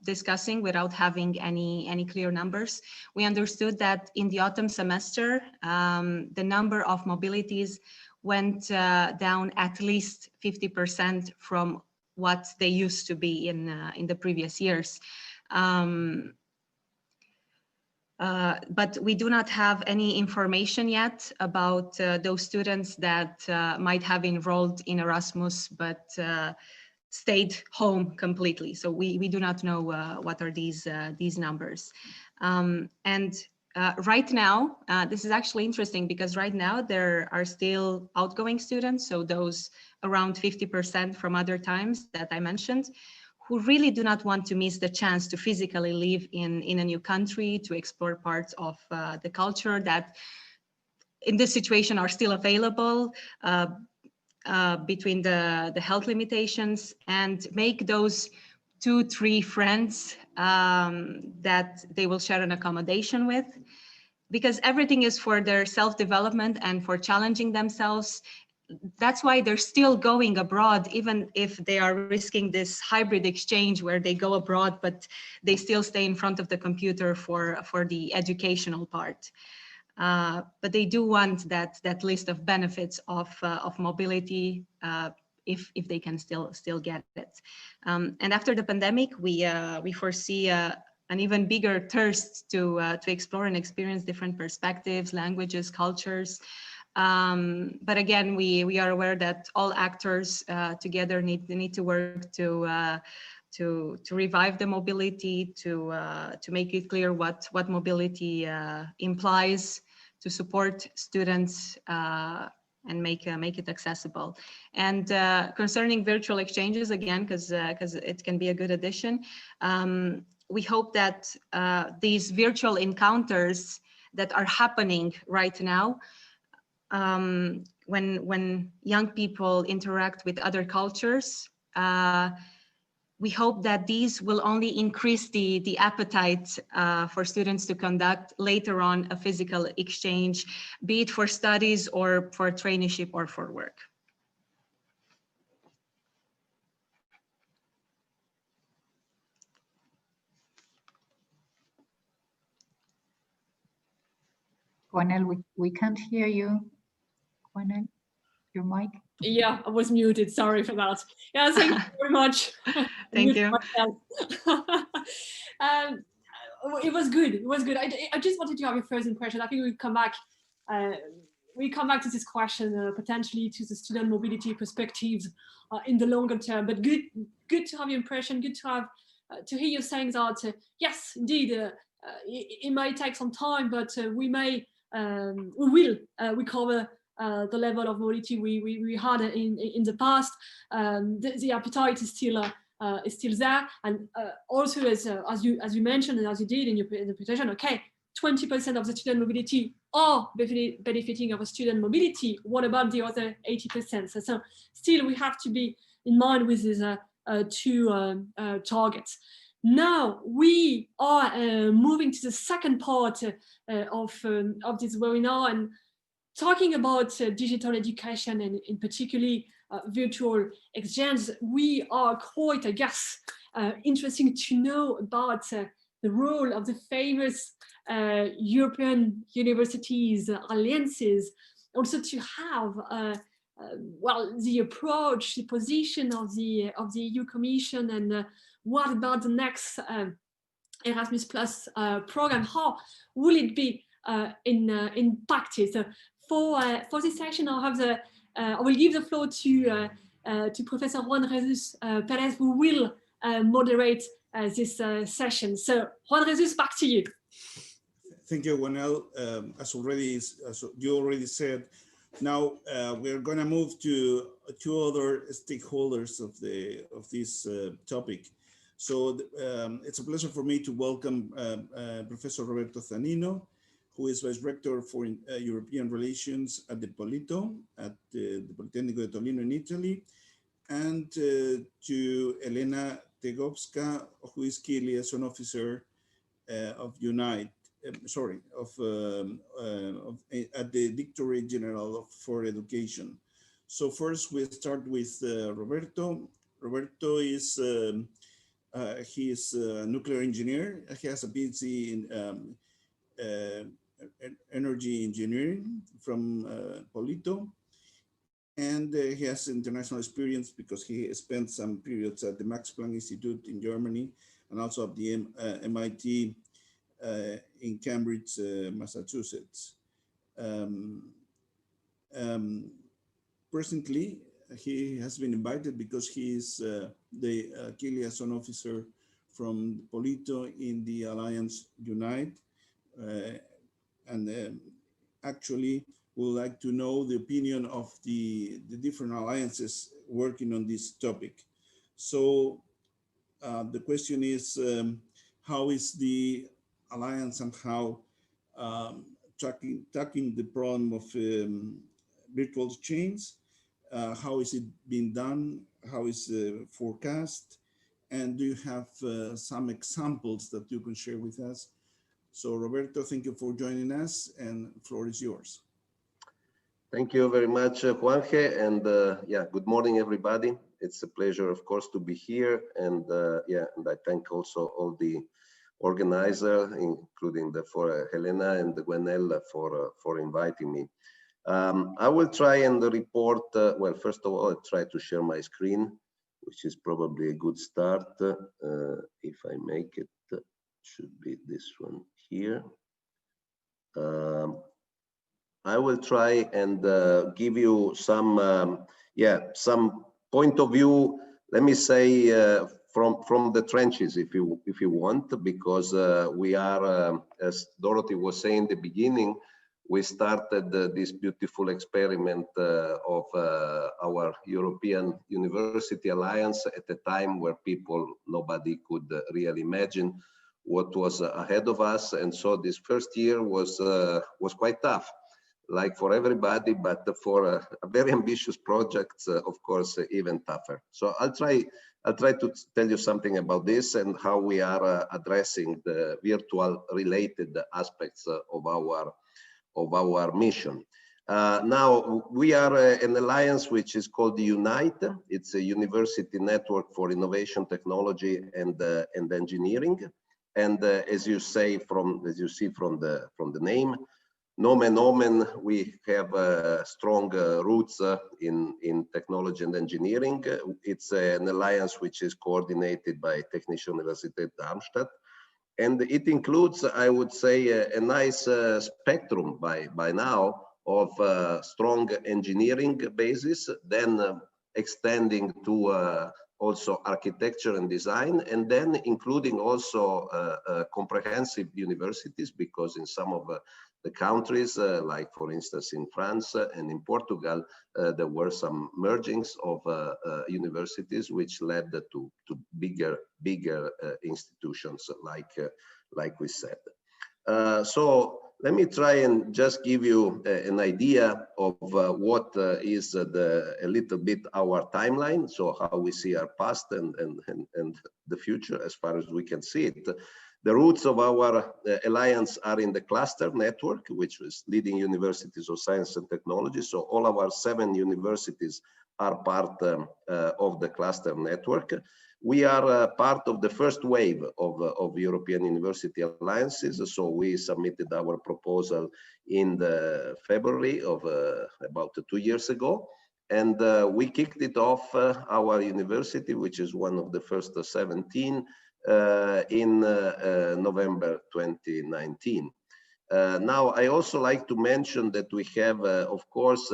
discussing without having any clear numbers, we understood that in the autumn semester, the number of mobilities went down at least 50% from what they used to be in the previous years. But we do not have any information yet about those students that might have enrolled in Erasmus but stayed home completely. So we do not know what are these numbers. Right now, this is actually interesting because right now there are still outgoing students, so those around 50% from other times that I mentioned, who really do not want to miss the chance to physically live in a new country, to explore parts of the culture that in this situation are still available between the health limitations, and make those 2-3 friends that they will share an accommodation with, because everything is for their self-development and for challenging themselves. That's why they're still going abroad, even if they are risking this hybrid exchange where they go abroad, but they still stay in front of the computer for the educational part. But they do want that list of benefits of mobility if they can still get it. And after the pandemic, we foresee an even bigger thirst to explore and experience different perspectives, languages, cultures. But again, we are aware that all actors together need to work to revive the mobility, to make it clear what mobility implies, to support students and make it accessible. And concerning virtual exchanges, again, because it can be a good addition, we hope that these virtual encounters that are happening right now, when young people interact with other cultures, we hope that these will only increase the appetite for students to conduct later on a physical exchange, be it for studies or for traineeship or for work. Juanel, we can't hear you. Juanel, your mic. Yeah, I was muted. Sorry for that. Yeah, thank you very much. Thank you. It was good. It was good. I just wanted to have your first impression. I think we come back. We come back to this question potentially to the student mobility perspectives in the longer term. But good to have your impression. Good to have to hear you saying that. Yes, indeed, it may take some time, but we will recover the level of mobility we had in the past. The appetite is still there, and also as you mentioned and as you did in your presentation, okay, 20% of the student mobility are benefiting of a student mobility. What about the other 80%? So still we have to be in mind with these two targets. Now we are moving to the second part of this webinar and talking about digital education and in particularly virtual exchange. We are quite, I guess, interesting to know about the role of the famous European universities alliances, also to have well, the approach, the position of the EU Commission, and what about the next Erasmus Plus program? How will it be in practice? For this session, I will give the floor to Professor Juan Jesus Perez, who will moderate this session. So, Juan Jesus, back to you. Thank you, Juanel. As you already said, now we're going to move to two other stakeholders of this topic. So it's a pleasure for me to welcome Professor Roberto Zanino, who is Vice Rector for European Relations at the Polito, at the Politecnico de Torino in Italy, and to Elena Tegowska, who is Key Liaison Officer of Unite, at the Directorate General for Education. So first we start with Roberto. Roberto is he is a nuclear engineer. He has a PhD in energy engineering from Polito, and he has international experience because he spent some periods at the Max Planck Institute in Germany and also at the MIT in Cambridge, Massachusetts. Presently, he has been invited because he is the key liaison officer from Polito in the Alliance Unite, and actually would like to know the opinion of the different alliances working on this topic. So the question is, how is the alliance and how tackling the problem of virtual exchange? How is it being done? How is forecast? And do you have some examples that you can share with us? So Roberto, thank you for joining us, and the floor is yours. Thank you very much, Juanje, and yeah, good morning, everybody. It's a pleasure, of course, to be here, and yeah, and I thank also all the organizers, including for Helena and Gwenel for inviting me. I will try and report. Well, first of all, I'll try to share my screen, which is probably a good start. If I make it, should be this one here. I will try and give you some, yeah, some point of view. Let me say from the trenches, if you want, because we are, as Dorothy was saying in the beginning, we started this beautiful experiment of our European University Alliance at a time where nobody could really imagine what was ahead of us, and so this first year was quite tough, like for everybody, but for a very ambitious project, of course, even tougher. So I'll try to tell you something about this and how we are addressing the virtual related aspects of our mission. Now we are an alliance which is called Unite. It's a university network for innovation, technology, and engineering. And as you see from the name, nomen omen, we have strong roots in technology and engineering. It's an alliance which is coordinated by Technische Universität Darmstadt. And it includes, I would say, a nice spectrum by now of strong engineering basis, then extending to also architecture and design, and then including also comprehensive universities, because in some of the countries, like for instance in France and in Portugal, there were some mergings of universities which led to bigger institutions, like we said. So let me try and just give you an idea of what is a little bit our timeline, so how we see our past and the future as far as we can see it. The roots of our alliance are in the cluster network, which is leading universities of science and technology. So all of our 7 universities are part of the cluster network. We are part of the first wave of European university alliances. So we submitted our proposal in the February of about 2 years ago. And we kicked it off, our university, which is one of the first 17, in November 2019. Now, I also like to mention that we have, of course,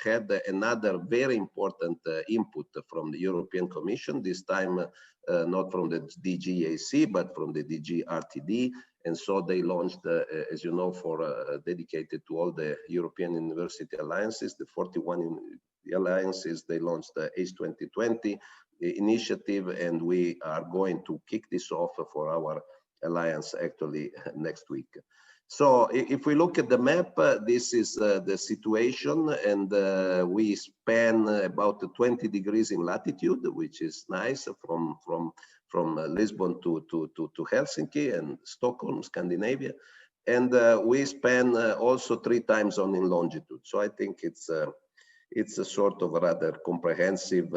had another very important input from the European Commission, this time not from the DGAC, but from the DG RTD. And so they launched, as you know, dedicated to all the European University Alliances, the 41 alliances, they launched the ACE 2020 initiative, and we are going to kick this off for our alliance actually next week. So if we look at the map, this is the situation, and we span about 20 degrees in latitude, which is nice, from Lisbon to Helsinki and Stockholm, Scandinavia. And we span also 3 time zones in longitude. So I think it's a sort of rather comprehensive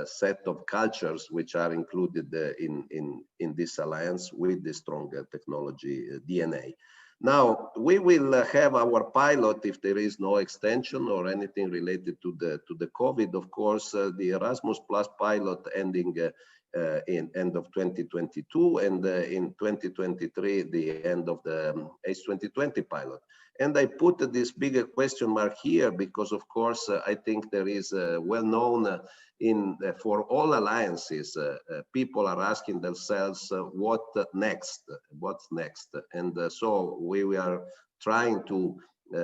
set of cultures which are included in this alliance with the strong technology DNA. Now, we will have our pilot if there is no extension or anything related to the COVID. Of course, the Erasmus Plus pilot ending in end of 2022, and in 2023, the end of the ACE 2020 pilot. And I put this bigger question mark here because, of course, I think there is well known for all alliances, people are asking themselves, what next? What's next? And so we are trying to,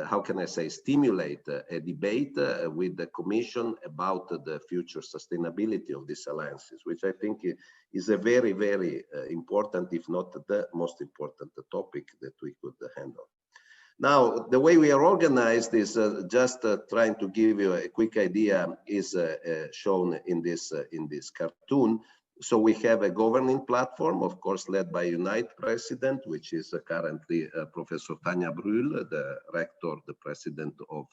how can I say, stimulate a debate with the Commission about the future sustainability of these alliances, which I think is a very, very important, if not the most important topic that we could handle. Now, the way we are organized is just trying to give you a quick idea is shown in this cartoon. So we have a governing platform, of course, led by UNITE president, which is currently Professor Tanja Brühl, the rector, the president of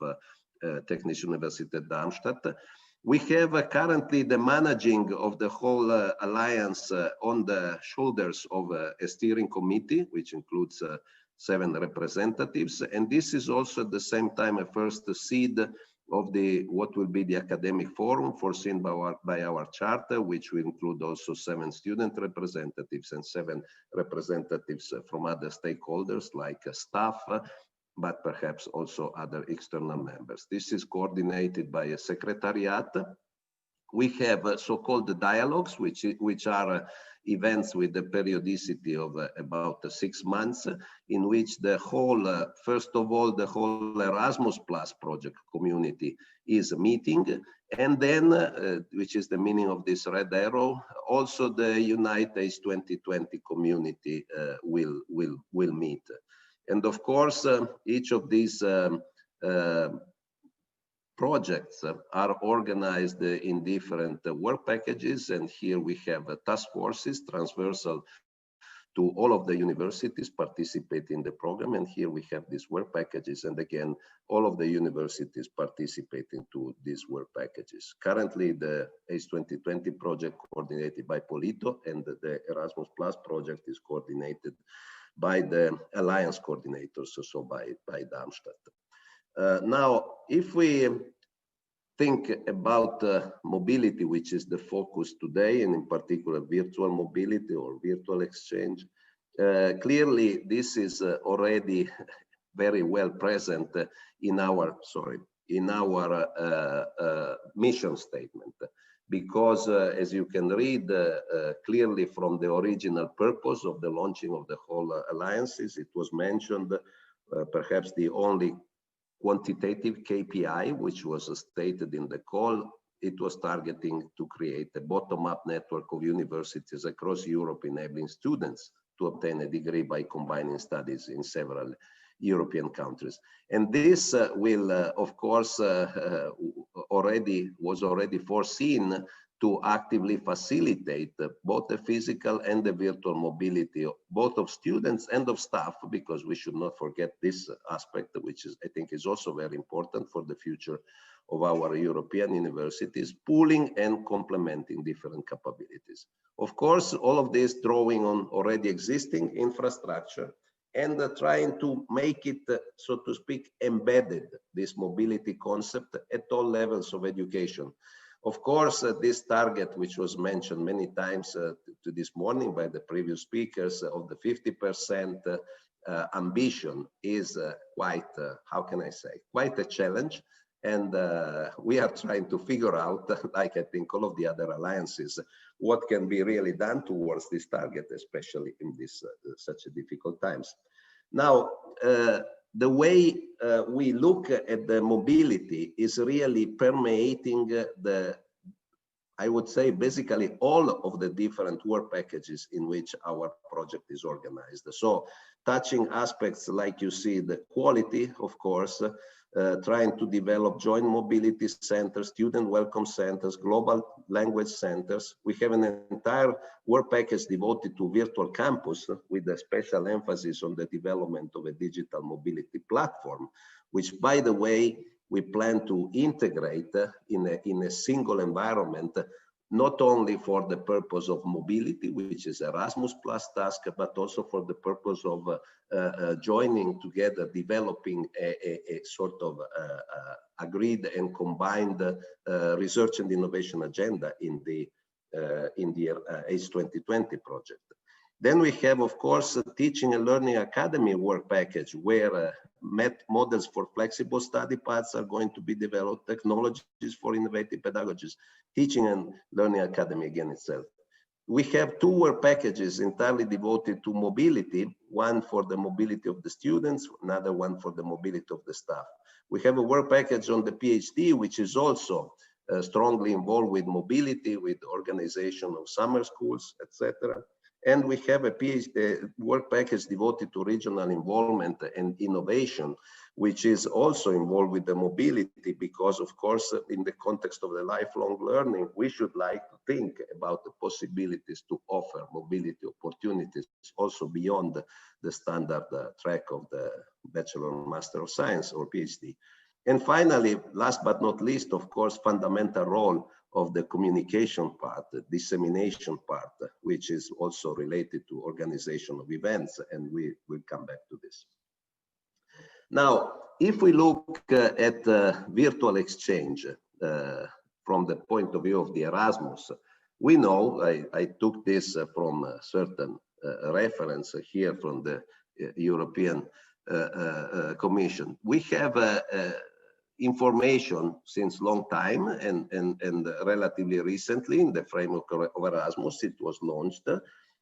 Technische Universität Darmstadt. We have currently the managing of the whole alliance on the shoulders of a steering committee, which includes 7 representatives, and this is also at the same time a first seed of what will be the academic forum foreseen by our charter, which will include also 7 student representatives and 7 representatives from other stakeholders like staff, but perhaps also other external members. This is coordinated by a secretariat. We have so-called dialogues, which are events with the periodicity of about 6 months, in which the whole, first of all, the whole Erasmus Plus project community is meeting, and then, which is the meaning of this red arrow, also the UNITE ACE 2020 community will meet. And of course, each of these projects are organized in different work packages, and here we have task forces transversal to all of the universities participate in the program, and here we have these work packages, and again, all of the universities participate into these work packages. Currently, the ACE 2020 project coordinated by Polito, and the Erasmus Plus project is coordinated by the alliance coordinators, so by Darmstadt. Now, if we think about mobility, which is the focus today, and in particular virtual mobility or virtual exchange, clearly this is already very well present in our mission statement, because as you can read clearly from the original purpose of the launching of the whole alliances, it was mentioned perhaps the only quantitative KPI which was stated in the call. It was targeting to create a bottom-up network of universities across Europe, enabling students to obtain a degree by combining studies in several European countries. And this will, of course, was already foreseen to actively facilitate both the physical and the virtual mobility, both of students and of staff, because we should not forget this aspect, which is, I think, is also very important for the future of our European universities, pooling and complementing different capabilities. Of course, all of this drawing on already existing infrastructure and trying to make it, so to speak, embedded, this mobility concept at all levels of education. Of course, this target, which was mentioned many times to this morning by the previous speakers, of the 50% ambition is quite, how can I say, quite a challenge. And we are trying to figure out, like I think all of the other alliances, what can be really done towards this target, especially in this such difficult times. Now, the way we look at the mobility is really permeating I would say, basically all of the different work packages in which our project is organized. So touching aspects like you see the quality, of course, trying to develop joint mobility centers, student welcome centers, global language centers. We have an entire work package devoted to virtual campus with a special emphasis on the development of a digital mobility platform, which, by the way, we plan to integrate in a single environment, not only for the purpose of mobility, which is Erasmus Plus task, but also for the purpose of joining together, developing a sort of agreed and combined research and innovation agenda in the ACE 2020 project. Then we have, of course, a teaching and learning academy work package where models for flexible study paths are going to be developed, technologies for innovative pedagogies, teaching and learning academy again itself. We have two work packages entirely devoted to mobility, one for the mobility of the students, another one for the mobility of the staff. We have a work package on the PhD, which is also strongly involved with mobility, with organization of summer schools, etc. And we have a PhD work package devoted to regional involvement and innovation, which is also involved with the mobility, because of course, in the context of the lifelong learning, we should like to think about the possibilities to offer mobility opportunities also beyond the standard track of the Bachelor or Master of Science or PhD. And finally, last but not least, of course, fundamental role of the communication part, the dissemination part, which is also related to organization of events, and we will come back to this. Now, if we look at virtual exchange from the point of view of the Erasmus, we know, I took this from a certain reference here from the European Commission. We have information since long time and relatively recently in the framework of Erasmus, it was launched.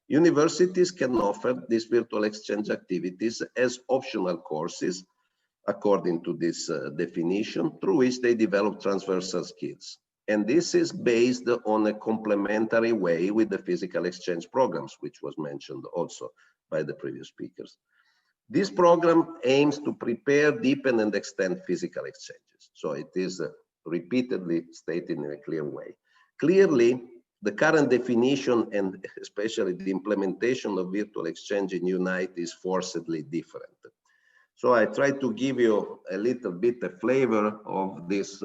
Universities can offer these virtual exchange activities as optional courses according to this definition, through which they develop transversal skills. And this is based on a complementary way with the physical exchange programs, which was mentioned also by the previous speakers. This program aims to prepare, deepen, and extend physical exchanges. So it is repeatedly stated in a clear way. Clearly, the current definition and especially the implementation of virtual exchange in UNITE is forcedly different. So I try to give you a little bit of flavor of this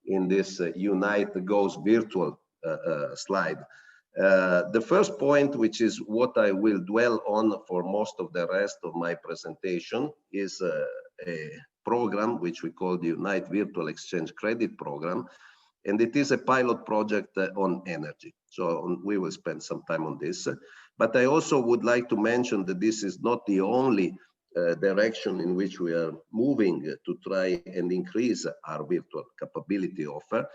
in this UNITE Goes Virtual slide. The first point, which is what I will dwell on for most of the rest of my presentation, is a program which we call the Unite Virtual Exchange Credit Program, and it is a pilot project on energy. So we will spend some time on this. But I also would like to mention that this is not the only direction in which we are moving to try and increase our virtual capability offer,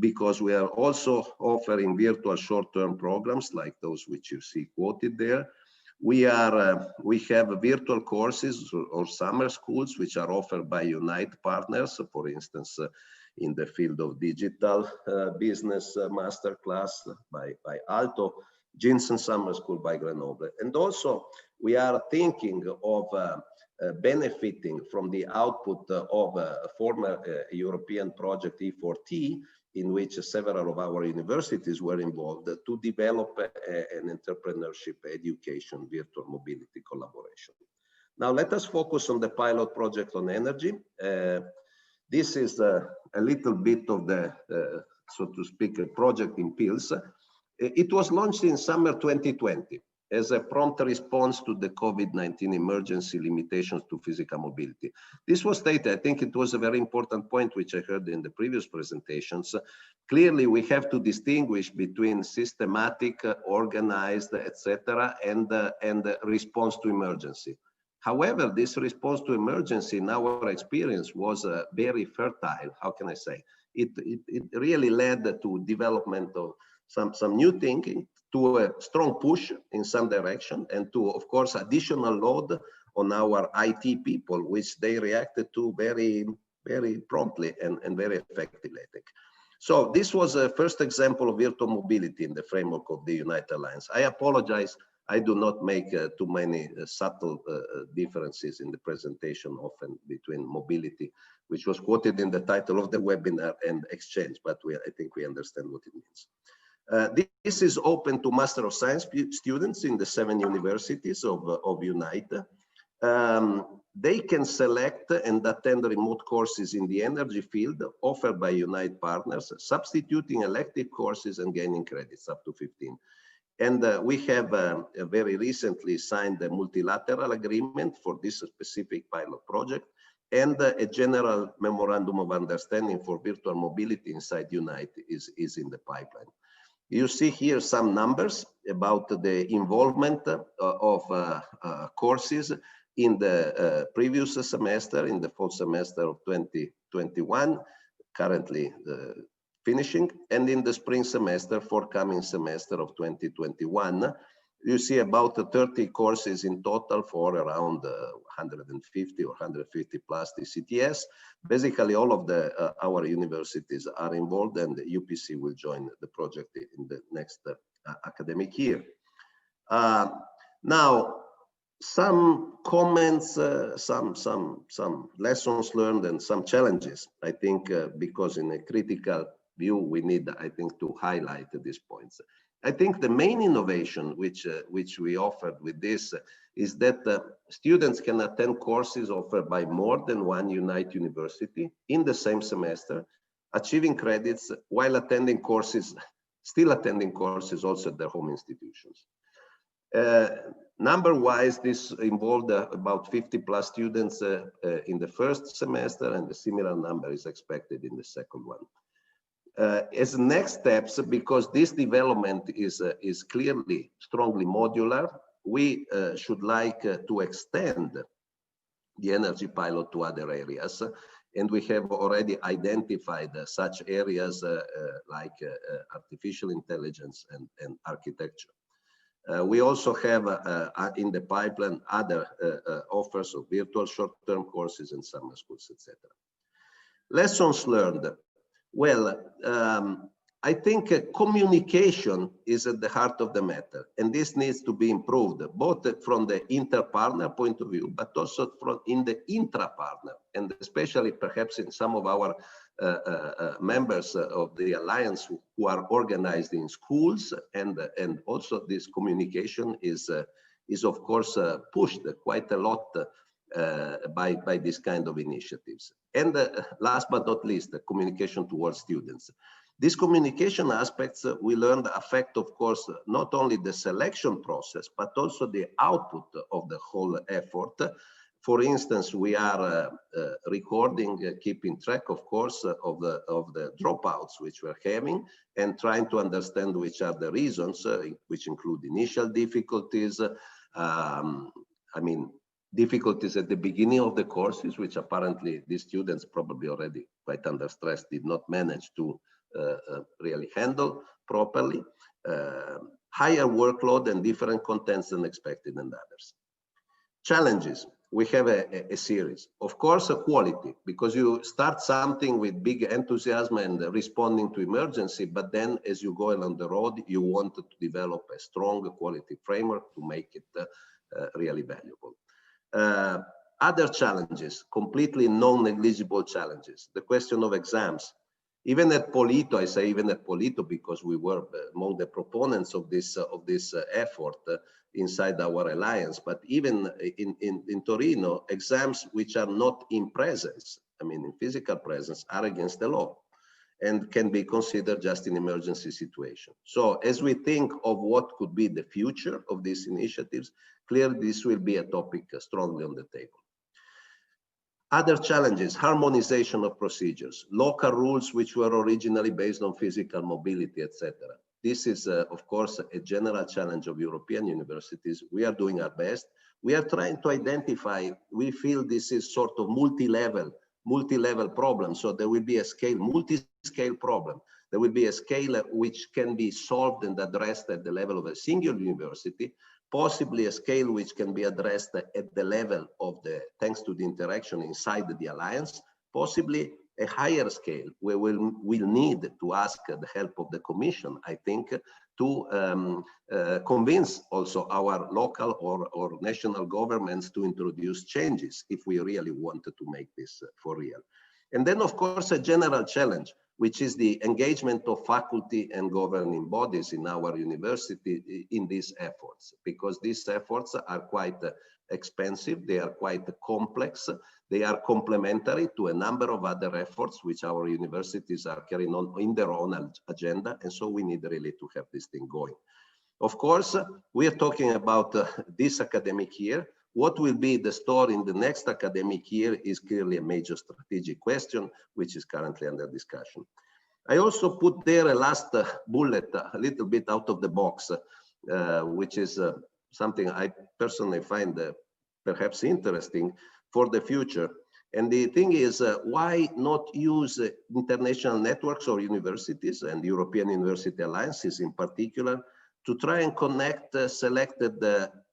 because we are also offering virtual short-term programs like those which you see quoted there. We have virtual courses or summer schools which are offered by Unite partners, for instance, in the field of digital business masterclass by Alto, Jensen Summer School by Grenoble. And also we are thinking of benefiting from the output of a former European project E4T, in which several of our universities were involved, to develop an entrepreneurship education virtual mobility collaboration. Now let us focus on the pilot project on energy. This is a little bit of the, so to speak, a project in pills. It was launched in summer 2020 as a prompt response to the COVID-19 emergency limitations to physical mobility. This was stated, I think it was a very important point which I heard in the previous presentations. Clearly, we have to distinguish between systematic, organized, etc., and response to emergency. However, this response to emergency, in our experience, was very fertile. How can I say? It really led to development of some new thinking, to a strong push in some direction, and to, of course, additional load on our IT people, which they reacted to very, very promptly and very effectively, I think. So this was a first example of virtual mobility in the framework of the Unite Alliance. I apologize, I do not make too many subtle differences in the presentation often between mobility, which was quoted in the title of the webinar, and exchange, but I think we understand what it means. This is open to Master of Science students in the 7 universities of Unite. They can select and attend remote courses in the energy field offered by Unite partners, substituting elective courses and gaining credits up to 15. And we have very recently signed a multilateral agreement for this specific pilot project, and a general memorandum of understanding for virtual mobility inside Unite is in the pipeline. You see here some numbers about the involvement of courses in the previous semester, in the fall semester of 2021, currently finishing, and in the spring semester, forthcoming semester of 2021. You see about 30 courses in total for around 150 or 150 plus DCTS. Basically, all of our universities are involved, and the UPC will join the project in the next academic year. Now, some comments, some lessons learned, and some challenges, I think, because in a critical view, we need, I think, to highlight these points. I think the main innovation which we offered with this is that students can attend courses offered by more than one Unite university in the same semester, achieving credits while attending courses, still attending courses also at their home institutions. Number-wise, this involved about 50 plus students in the first semester, and a similar number is expected in the second one. As next steps, because this development is clearly strongly modular, we should like to extend the energy pilot to other areas, and we have already identified such areas like artificial intelligence and architecture. We also have in the pipeline other offers of virtual short-term courses and summer schools, etc. Lessons learned. Well, I think communication is at the heart of the matter, and this needs to be improved, both from the inter-partner point of view, but also in the intra-partner, and especially perhaps in some of our members of the Alliance who are organized in schools, and also this communication is of course pushed quite a lot by this kind of initiatives. And last but not least, the communication towards students. These communication aspects we learned affect, of course, not only the selection process, but also the output of the whole effort. For instance, we are recording, keeping track, of course, of the dropouts which we're having, and trying to understand which are the reasons, which include initial difficulties, difficulties at the beginning of the courses, which apparently these students, probably already quite under stress, did not manage to really handle properly, higher workload and different contents than expected, and others. Challenges, we have a series. Of course, quality, because you start something with big enthusiasm and responding to emergency, but then as you go along the road, you want to develop a strong quality framework to make it really valuable. Other challenges, completely non-negligible challenges, the question of exams. Even at Polito, I say even at Polito because we were among the proponents of this effort inside our alliance, but even in Torino, exams which are not in presence, in physical presence, are against the law and can be considered just in emergency situation. So as we think of what could be the future of these initiatives, clearly this will be a topic strongly on the table. Other challenges, harmonization of procedures, local rules which were originally based on physical mobility, etc. This is, of course, a general challenge of European universities. We are doing our best. We are trying to identify, we feel this is sort of multi-level problem. So there will be a multi-scale problem. There will be a scale which can be solved and addressed at the level of a single university, possibly a scale which can be addressed at the level of thanks to the interaction inside the alliance, possibly a higher scale where we'll need to ask the help of the Commission, I think, to convince also our local or national governments to introduce changes if we really wanted to make this for real. And then, of course, a general challenge, which is the engagement of faculty and governing bodies in our university in these efforts, because these efforts are quite expensive, they are quite complex, they are complementary to a number of other efforts which our universities are carrying on in their own agenda, and so we need really to have this thing going. Of course, we are talking about this academic year. What will be the story in the next academic year is clearly a major strategic question, which is currently under discussion. I also put there a last bullet, a little bit out of the box, which is something I personally find perhaps interesting for the future. And the thing is, why not use international networks or universities and European University Alliances in particular to try and connect selected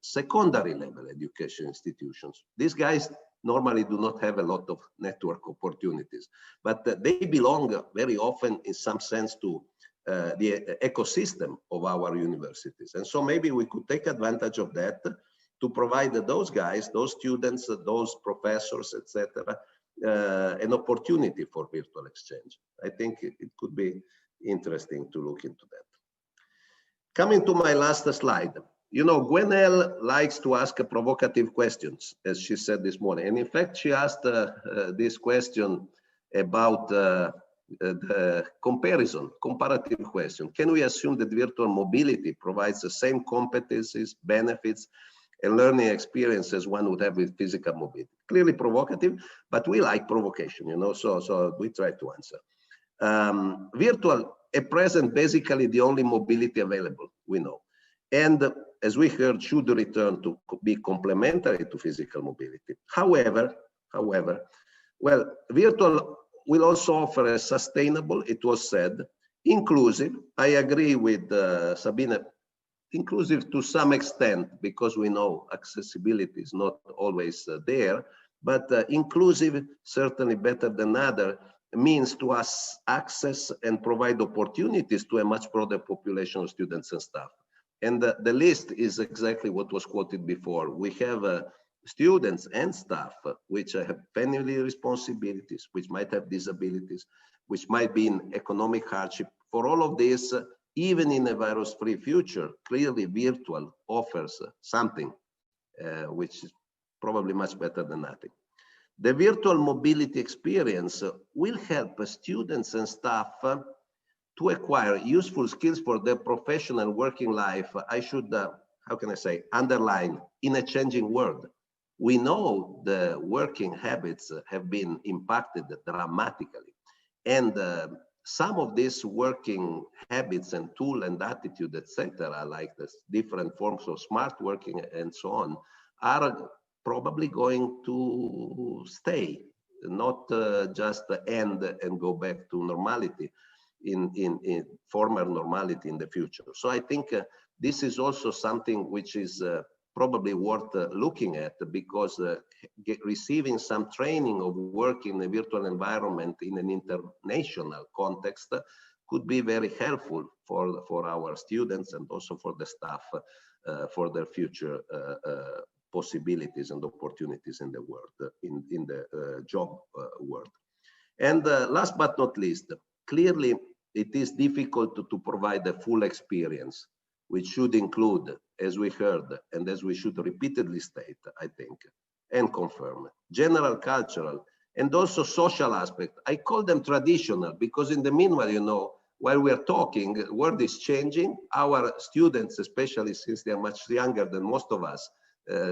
secondary level education institutions. These guys normally do not have a lot of network opportunities, but they belong very often in some sense to the ecosystem of our universities. And so maybe we could take advantage of that to provide those guys, those students, those professors, etc., an opportunity for virtual exchange. I think it could be interesting to look into that. Coming to my last slide, you know, Gwenelle likes to ask provocative questions, as she said this morning. And in fact, she asked this question about the comparative question. Can we assume that virtual mobility provides the same competencies, benefits, and learning experience as one would have with physical mobility? Clearly provocative, but we like provocation, you know, so we try to answer. Virtual at present, basically the only mobility available, we know. And as we heard, should return to be complementary to physical mobility. However, well, virtual will also offer a sustainable, it was said, inclusive, I agree with Sabine, inclusive to some extent, because we know accessibility is not always there, but inclusive, certainly better than other, means to us access and provide opportunities to a much broader population of students and staff. And the list is exactly what was quoted before. We have students and staff which have family responsibilities, which might have disabilities, which might be in economic hardship. For all of this, even in a virus-free future, clearly virtual offers something which is probably much better than nothing. The virtual mobility experience will help students and staff to acquire useful skills for their professional working life, I should, how can I say, underline, in a changing world. We know the working habits have been impacted dramatically. And some of these working habits and tool and attitude, etc., like the different forms of smart working and so on, are probably going to stay, not just end and go back to normality in former normality in the future. So I think this is also something which is probably worth looking at, because receiving some training of work in a virtual environment in an international context could be very helpful for our students and also for the staff for their future possibilities and opportunities in the world, in the job world. And last but not least, clearly it is difficult to provide a full experience, which should include, as we heard, and as we should repeatedly state, I think, and confirm, general cultural and also social aspect. I call them traditional because in the meanwhile, you know, while we're talking, the world is changing. Our students, especially since they're much younger than most of us,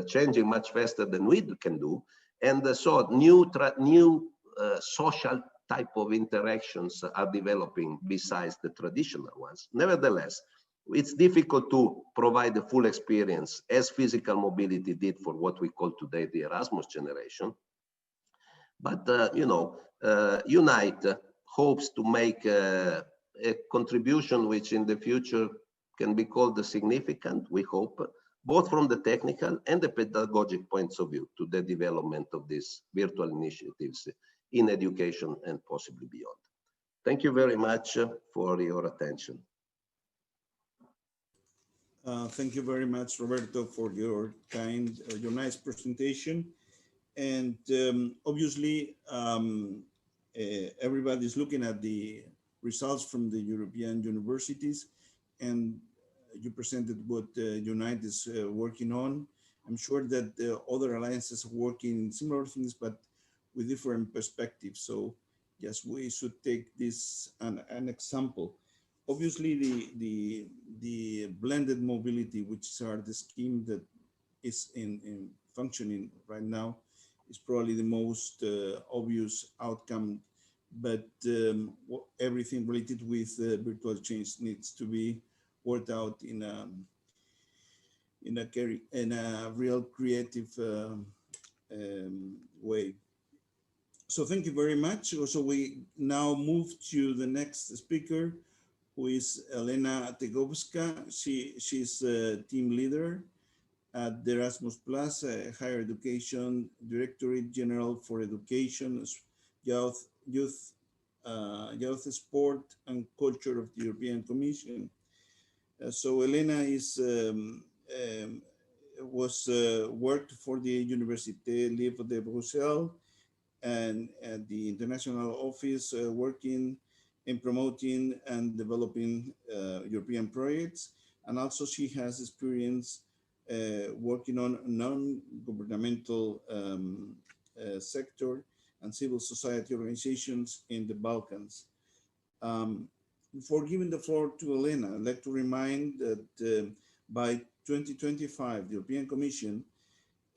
changing much faster than we can do. And so new social type of interactions are developing besides the traditional ones. Nevertheless, it's difficult to provide the full experience as physical mobility did for what we call today the Erasmus generation. But, you know, Unite hopes to make a contribution which in the future can be called significant, we hope, both from the technical and the pedagogic points of view to the development of these virtual initiatives in education and possibly beyond. Thank you very much for your attention. Thank you very much, Roberto, for your nice presentation. And obviously, everybody's looking at the results from the European universities, and you presented what Unite is working on. I'm sure that the other alliances are working similar things, but with different perspectives. So yes, we should take this an example. Obviously, the blended mobility, which are the scheme that is in functioning right now, is probably the most obvious outcome. But everything related with virtual change needs to be worked out in a real creative way. So thank you very much. So we now move to the next speaker, who is Elena Tegovska. She's a team leader at the Erasmus Plus Higher Education Directorate General for Education, Youth, Sport and Culture of the European Commission. So Elena is worked for the Université Libre de Bruxelles and at the international office, working in promoting and developing European projects. And also she has experience working on non-governmental sector and civil society organizations in the Balkans. Before giving the floor to Elena, I'd like to remind that by 2025, the European Commission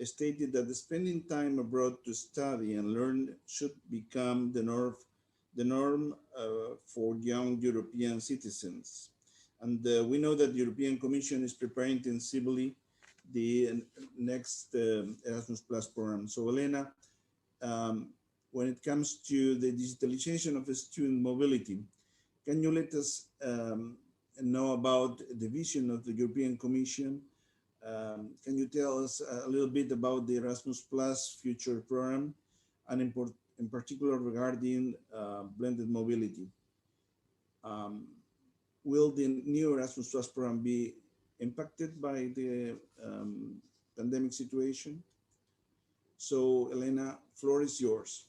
stated that the spending time abroad to study and learn should become the norm for young European citizens. And we know that the European Commission is preparing intensively the next Erasmus Plus program. So Elena, when it comes to the digitalization of student mobility, can you let us know about the vision of the European Commission? Can you tell us a little bit about the Erasmus Plus future program, and in particular regarding blended mobility? Will the new Erasmus Plus program be impacted by the pandemic situation? So Elena, floor is yours.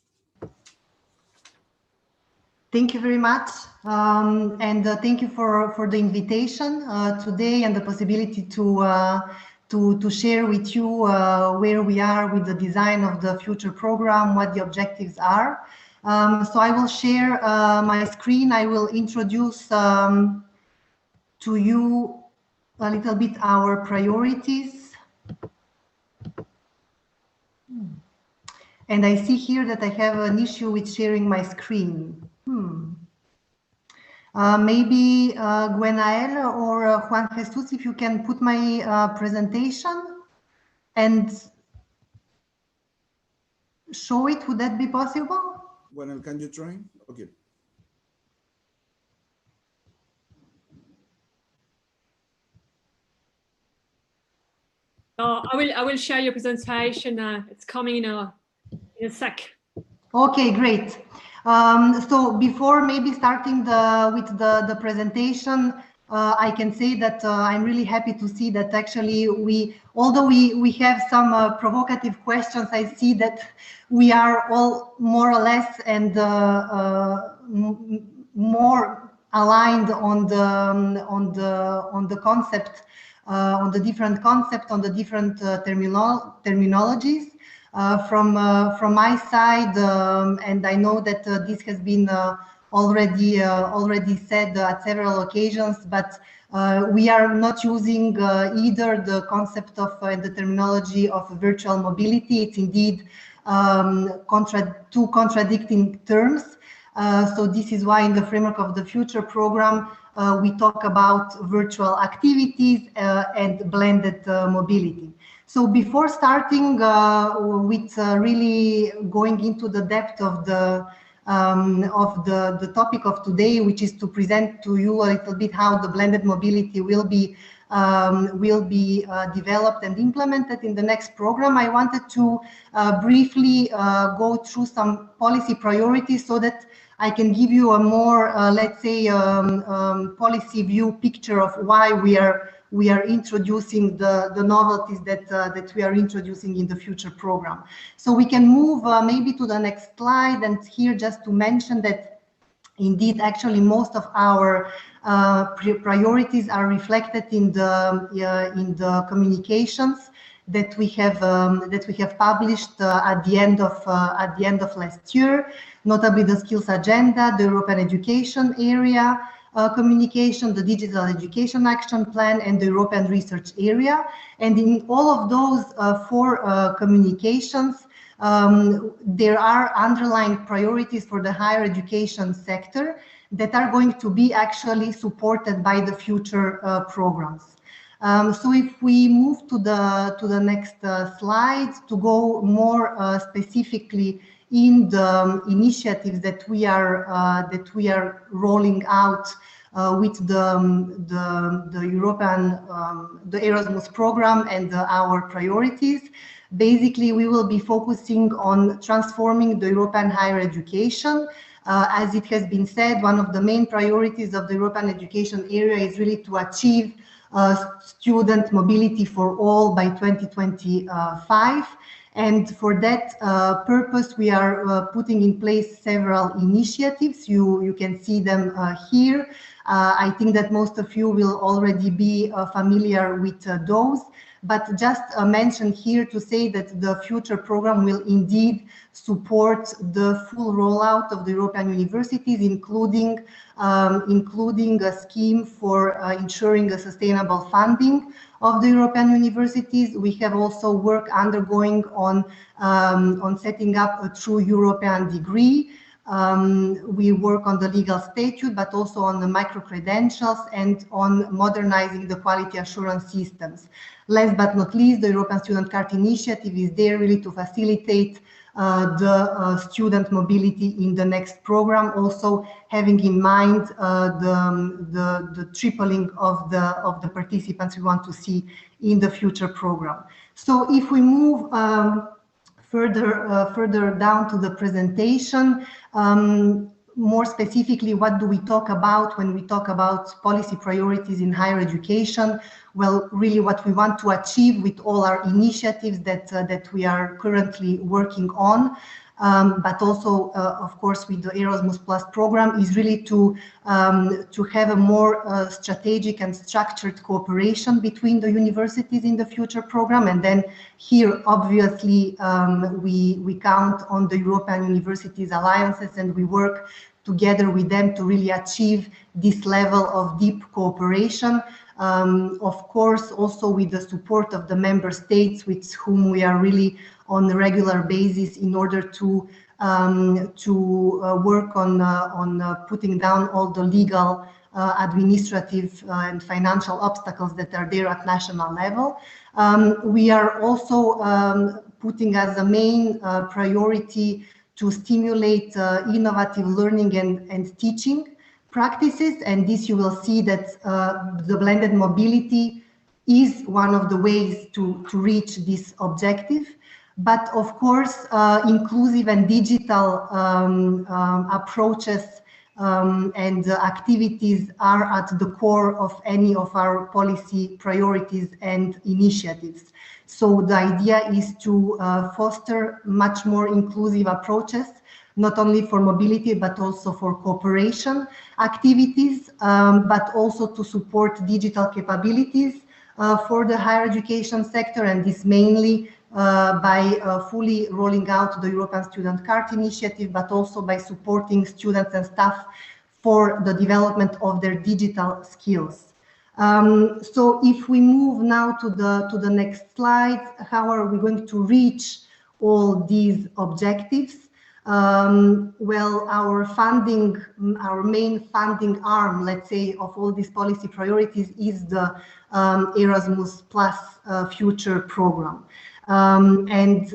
Thank you very much, and thank you for the invitation today and the possibility to share with you where we are with the design of the future program, what the objectives are. So I will share my screen. I will introduce to you a little bit our priorities. And I see here that I have an issue with sharing my screen. Maybe Gwenael or Juan Jesus, if you can put my presentation and show it, would that be possible? Well, can you try? Okay. I will share your presentation. It's coming in a sec. Okay, great. So before maybe starting with the presentation, I can say that I'm really happy to see that actually although we have some provocative questions, I see that we are all more or less and more aligned on the concept, on the different concept, on the different terminologies. From my side, and I know that this has been already said at several occasions, but we are not using either the concept of and the terminology of virtual mobility. It's indeed two contradicting terms. So this is why in the framework of the future program, we talk about virtual activities and blended mobility. So before starting with really going into the depth of the topic of today, which is to present to you a little bit how the blended mobility will be developed and implemented in the next program, I wanted to briefly go through some policy priorities so that I can give you a more, let's say, policy view picture of why we are introducing the novelties that we are introducing in the future program. So we can move maybe to the next slide, and here just to mention that indeed actually most of our priorities are reflected in the communications that we have published at the end of last year, notably the skills agenda, the European education area communication, the digital education action plan, and the European research area. And in all of those four communications, there are underlying priorities for the higher education sector that are going to be actually supported by the future programs. So if we move to the next slide to go more specifically in the initiatives that we are rolling out with the European the Erasmus program and our priorities. Basically, we will be focusing on transforming the European higher education. As it has been said, one of the main priorities of the European education area is really to achieve student mobility for all by 2025. And for that purpose, we are putting in place several initiatives. You can see them here. I think that most of you will already be familiar with those. But just mention here to say that the future program will indeed support the full rollout of the European universities, including a scheme for ensuring a sustainable funding of the European universities. We have also work undergoing on setting up a true European degree. We work on the legal statute, but also on the micro-credentials and on modernizing the quality assurance systems. Last but not least, the European Student Card Initiative is there really to facilitate the student mobility in the next program, also having in mind the tripling of the participants we want to see in the future program. So if we move further down to the presentation, more specifically, what do we talk about when we talk about policy priorities in higher education? Well, really what we want to achieve with all our initiatives that we are currently working on. but also, of course, with the Erasmus Plus program, is really to have a more strategic and structured cooperation between the universities in the future program. And then here, obviously, we count on the European Universities Alliances, and we work together with them to really achieve this level of deep cooperation. Of course, also with the support of the member states, with whom we are really on a regular basis in order to work on putting down all the legal, administrative, and financial obstacles that are there at national level. We are also putting as a main priority to stimulate innovative learning and teaching practices, and this you will see that the blended mobility is one of the ways to reach this objective. But of course, inclusive and digital approaches and activities are at the core of any of our policy priorities and initiatives. So the idea is to foster much more inclusive approaches, not only for mobility, but also for cooperation activities, but also to support digital capabilities for the higher education sector, and this mainly by fully rolling out the European Student Card initiative, but also by supporting students and staff for the development of their digital skills. So if we move now to the next slide, how are we going to reach all these objectives? Well, our main funding arm, let's say, of all these policy priorities is the Erasmus Plus Future program. And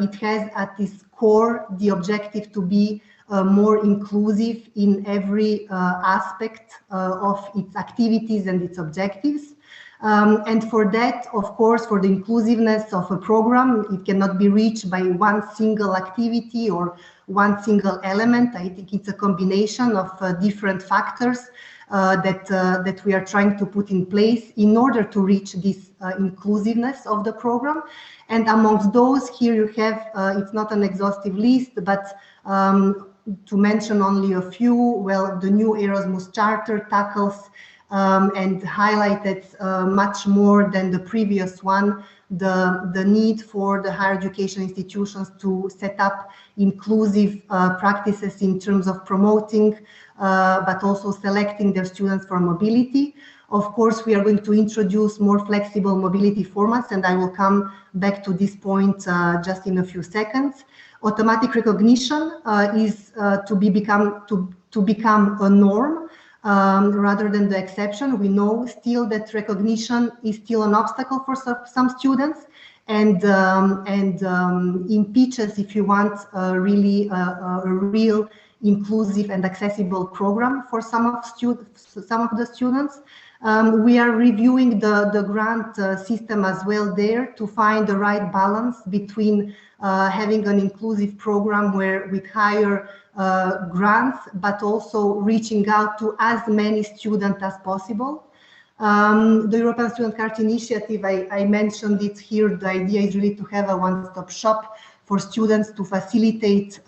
it has at its core the objective to be more inclusive in every aspect of its activities and its objectives. And for that, of course, for the inclusiveness of a program, it cannot be reached by one single activity or one single element. I think it's a combination of different factors that we are trying to put in place in order to reach this inclusiveness of the program. And amongst those, here you have, it's not an exhaustive list, but to mention only a few, well, the new Erasmus Charter tackles and highlighted much more than the previous one, the need for the higher education institutions to set up inclusive practices in terms of promoting, but also selecting their students for mobility. Of course, we are going to introduce more flexible mobility formats, and I will come back to this point just in a few seconds. Automatic recognition is to become a norm rather than the exception. We know still that recognition is still an obstacle for some students, and impeaches, if you want, really a real inclusive and accessible program for some of the students. We are reviewing the grant system as well there to find the right balance between having an inclusive program where with higher grants, but also reaching out to as many students as possible. The European Student Card Initiative, I mentioned it here. The idea is really to have a one-stop shop for students to facilitate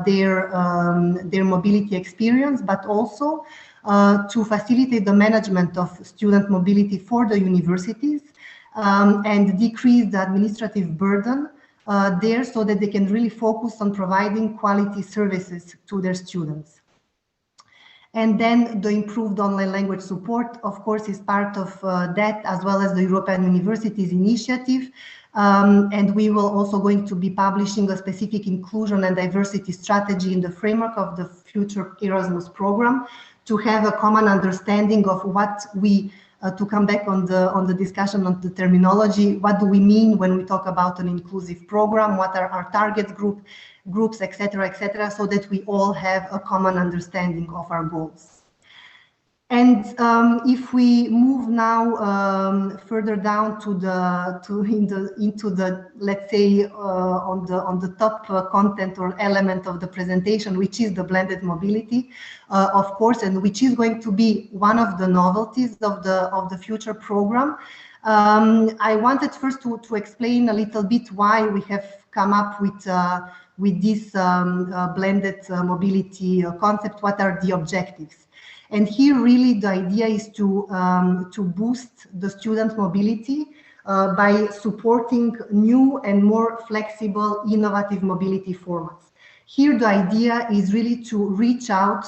their mobility experience, but also to facilitate the management of student mobility for the universities and decrease the administrative burden there so that they can really focus on providing quality services to their students. And then the improved online language support, of course, is part of that, as well as the European Universities Initiative. And we will also going to be publishing a specific inclusion and diversity strategy in the framework of the future Erasmus program to have a common understanding of what we, to come back on the discussion on the terminology, what do we mean when we talk about an inclusive program, what are our target groups, etc., so that we all have a common understanding of our goals. And if we move now further down into the let's say on the top content or element of the presentation, which is the blended mobility, of course, and which is going to be one of the novelties of the future program. I wanted first to explain a little bit why we have come up with this blended mobility concept? What are the objectives? And here really the idea is to boost the student mobility by supporting new and more flexible, innovative mobility formats. Here the idea is really to reach out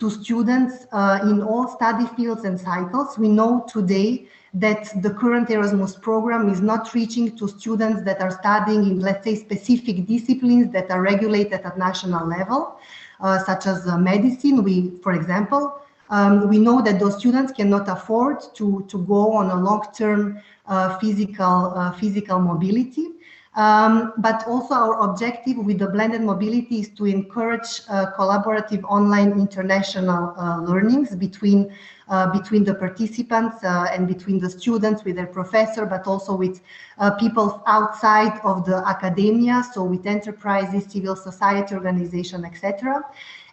to students in all study fields and cycles. We know today that the current Erasmus program is not reaching to students that are studying in, let's say, specific disciplines that are regulated at national level, such as medicine. For example, we know that those students cannot afford to go on a long-term physical mobility. But also our objective with the blended mobility is to encourage collaborative online international learnings between the participants and between the students with their professor, but also with people outside of the academia, so with enterprises, civil society organization, etc.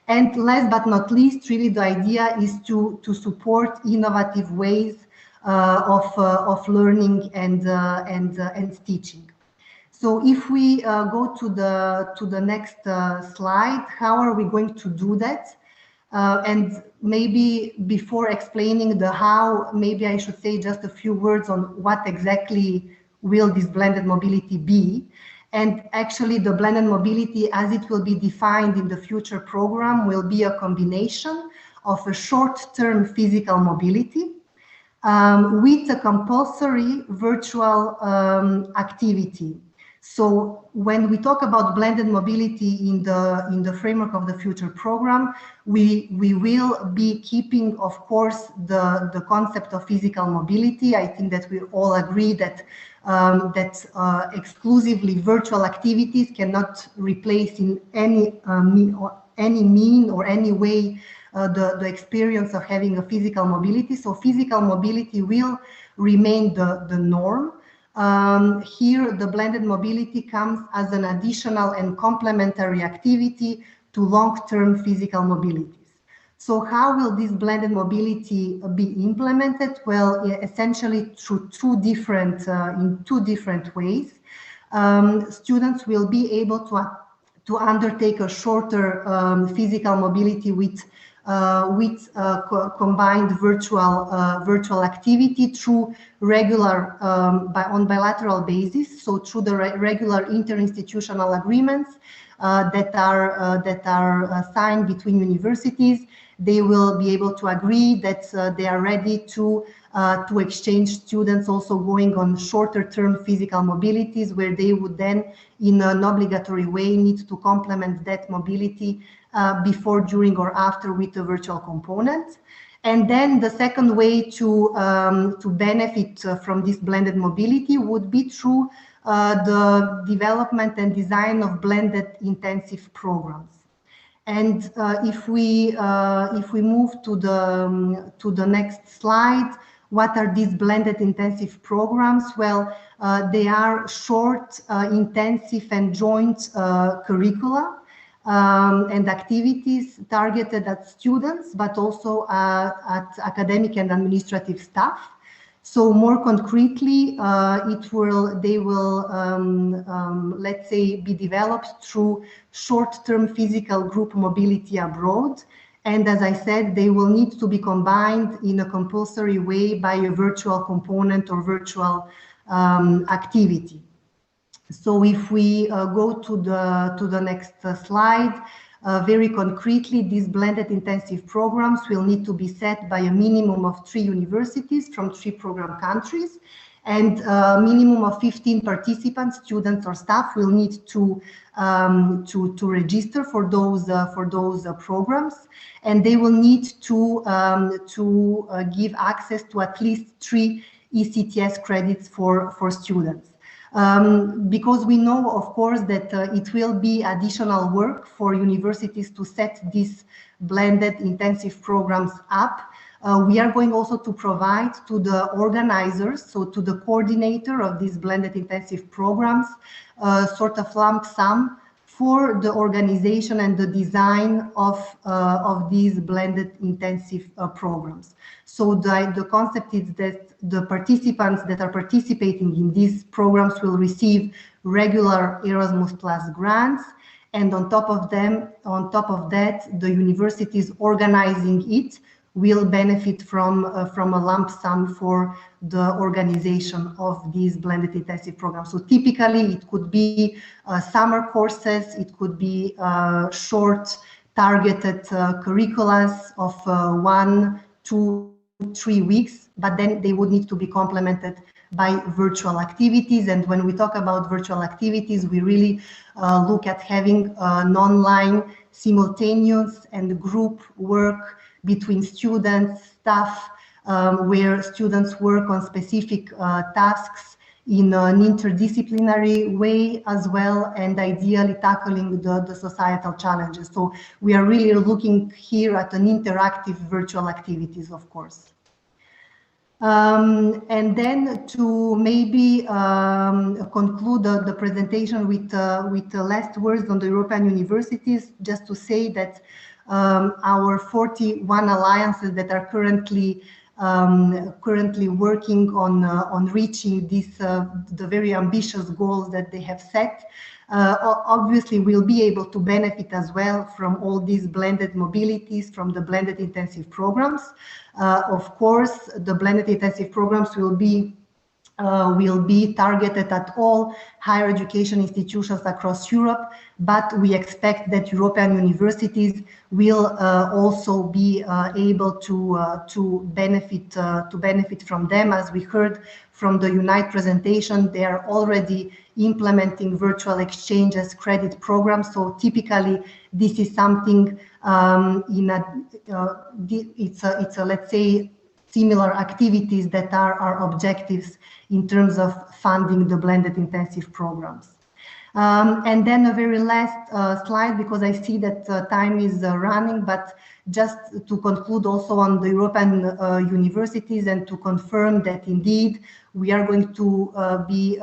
And last but not least, really the idea is to support innovative ways of learning and teaching. So if we go to the next slide, how are we going to do that? And maybe before explaining the how, maybe I should say just a few words on what exactly will this blended mobility be. And actually the blended mobility, as it will be defined in the future program, will be a combination of a short-term physical mobility with a compulsory virtual activity. So when we talk about blended mobility in the framework of the future program, we will be keeping, of course, the concept of physical mobility. I think that we all agree that exclusively virtual activities cannot replace in any mean or any way the experience of having a physical mobility. So physical mobility will remain the norm. Here, the blended mobility comes as an additional and complementary activity to long-term physical mobilities. So how will this blended mobility be implemented? Well, essentially through in two different ways. Students will be able to undertake a shorter physical mobility with combined virtual activity through regular on bilateral basis, so through the regular interinstitutional agreements that are signed between universities. They will be able to agree that they are ready to exchange students also going on shorter term physical mobilities, where they would then in an obligatory way need to complement that mobility before, during, or after with a virtual component. And then the second way to benefit from this blended mobility would be through the development and design of blended intensive programs. And if we move to the next slide, what are these blended intensive programs? Well, they are short, intensive, and joint curricula and activities targeted at students, but also at academic and administrative staff. So more concretely, they will, let's say, be developed through short-term physical group mobility abroad. And as I said, they will need to be combined in a compulsory way by a virtual component or virtual activity. So if we go to the next slide, very concretely, these blended intensive programs will need to be set by a minimum of 3 universities from 3 program countries, and a minimum of 15 participants, students or staff, will need to register for those programs, and they will need to give access to at least 3 ECTS credits for students. Because we know, of course, that it will be additional work for universities to set these blended intensive programs up. We are going also to provide to the organizers, so to the coordinator of these blended intensive programs, sort of lump sum for the organization and the design of these blended intensive programs. So the concept is that the participants that are participating in these programs will receive regular Erasmus Plus grants, And on top of that, the universities organizing it will benefit from a lump sum for the organization of these blended intensive programs. So typically it could be summer courses, it could be short targeted curriculums of 1, 2, 3 weeks, but then they would need to be complemented by virtual activities. And when we talk about virtual activities, we really look at having an online simultaneous and group work between students, staff, where students work on specific tasks in an interdisciplinary way as well, and ideally tackling the societal challenges. So we are really looking here at an interactive virtual activities, of course. And then to maybe conclude the presentation with the last words on the European universities, just to say that our 41 alliances that are currently working on reaching the very ambitious goals that they have set, obviously will be able to benefit as well from all these blended mobilities, from the blended intensive programs. Of course, the blended intensive programs will be targeted at all higher education institutions across Europe, but we expect that European universities will also be able to benefit from them. As we heard from the Unite presentation, they are already implementing virtual exchanges credit programs. So typically, this is something it's a let's say similar activities that are our objectives in terms of funding the blended intensive programs. And then a very last slide, because I see that time is running, but just to conclude also on the European universities and to confirm that indeed we are going to be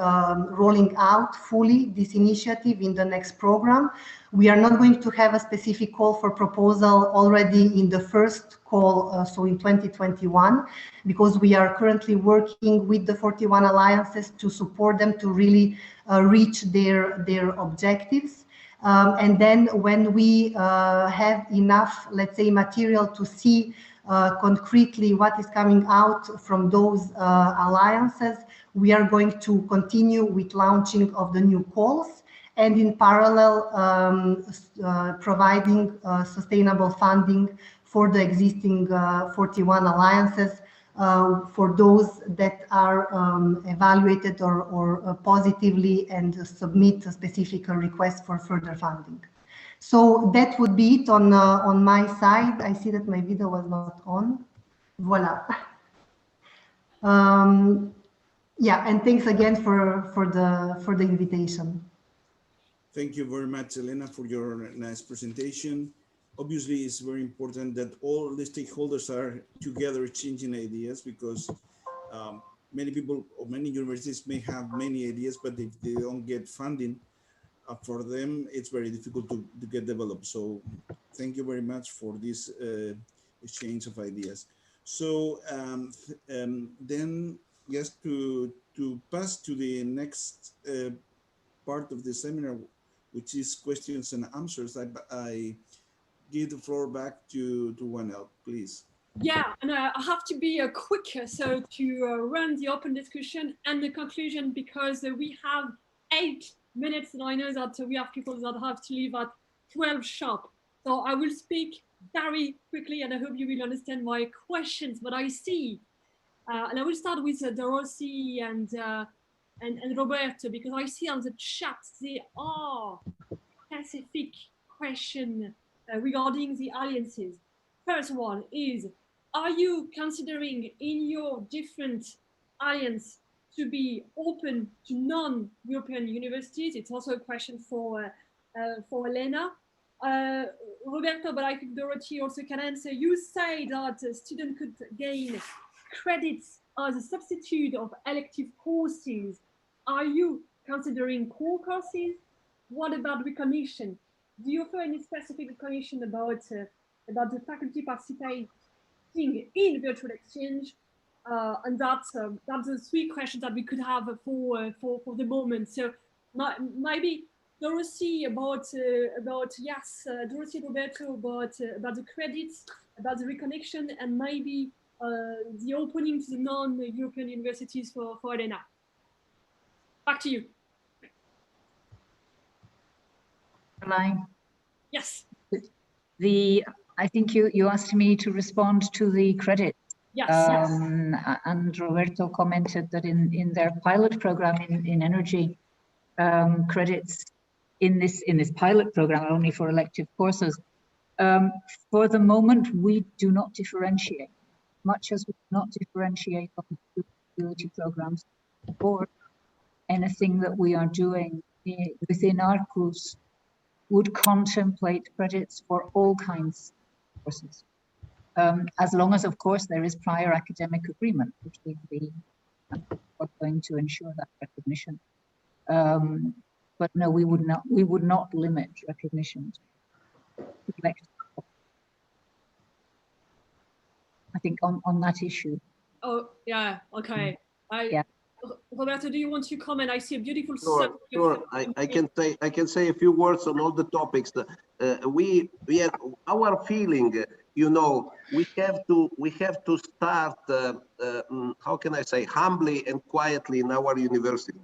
rolling out fully this initiative in the next program. We are not going to have a specific call for proposal already in the first call, so in 2021, because we are currently working with the 41 alliances to support them to really reach their objectives. And then when we have enough, let's say, material to see concretely what is coming out from those alliances, we are going to continue with launching of the new calls, and in parallel providing sustainable funding for the existing 41 alliances for those that are evaluated or positively and submit a specific request for further funding. So that would be it on my side. I see that my video was not on. Voila. Yeah, and thanks again for the invitation. Thank you very much, Elena, for your nice presentation. Obviously, it's very important that all the stakeholders are together exchanging ideas, because many people or many universities may have many ideas, but if they don't get funding for them, it's very difficult to get developed. So thank you very much for this exchange of ideas. So then just to pass to the next part of the seminar, which is questions and answers, I give the floor back to Wanel, please. Yeah, and I have to be quick, so to run the open discussion and the conclusion, because we have 8 minutes, and I know that we have people that have to leave at 12 sharp. So I will speak very quickly, and I hope you will understand my questions. But I see, and I will start with Dorothy and Roberto, because I see on the chat there are specific questions regarding the alliances. First one is, are you considering in your different alliance to be open to non-European universities? It's also a question for Elena. Roberto, but I think Dorothy also can answer. You say that a student could gain credits as a substitute of elective courses. Are you considering core courses? What about recognition? Do you offer any specific recognition about the faculty participating in virtual exchange? And that's the 3 questions that we could have for the moment. So maybe Dorothy about yes, Dorothy, Roberto about the credits, about the reconnection, and maybe the opening to the non-European universities for Elena. Back to you. Yes. I think you asked me to respond to the credit. Yes. And Roberto commented that in their pilot program in energy, credits in this pilot program are only for elective courses. For the moment, we do not differentiate, much as we do not differentiate on ability programs or anything that we are doing within our course would contemplate credits for all kinds of courses. As long as, of course, there is prior academic agreement, which we are going to ensure that recognition. But no, we would not limit recognition to elective. I think on that issue. Oh yeah, okay. Yeah. Roberto, do you want to comment? I see a beautiful. Sure. I can say a few words on all the topics. We have our feeling. You know, we have to start. How can I say, humbly and quietly in our university.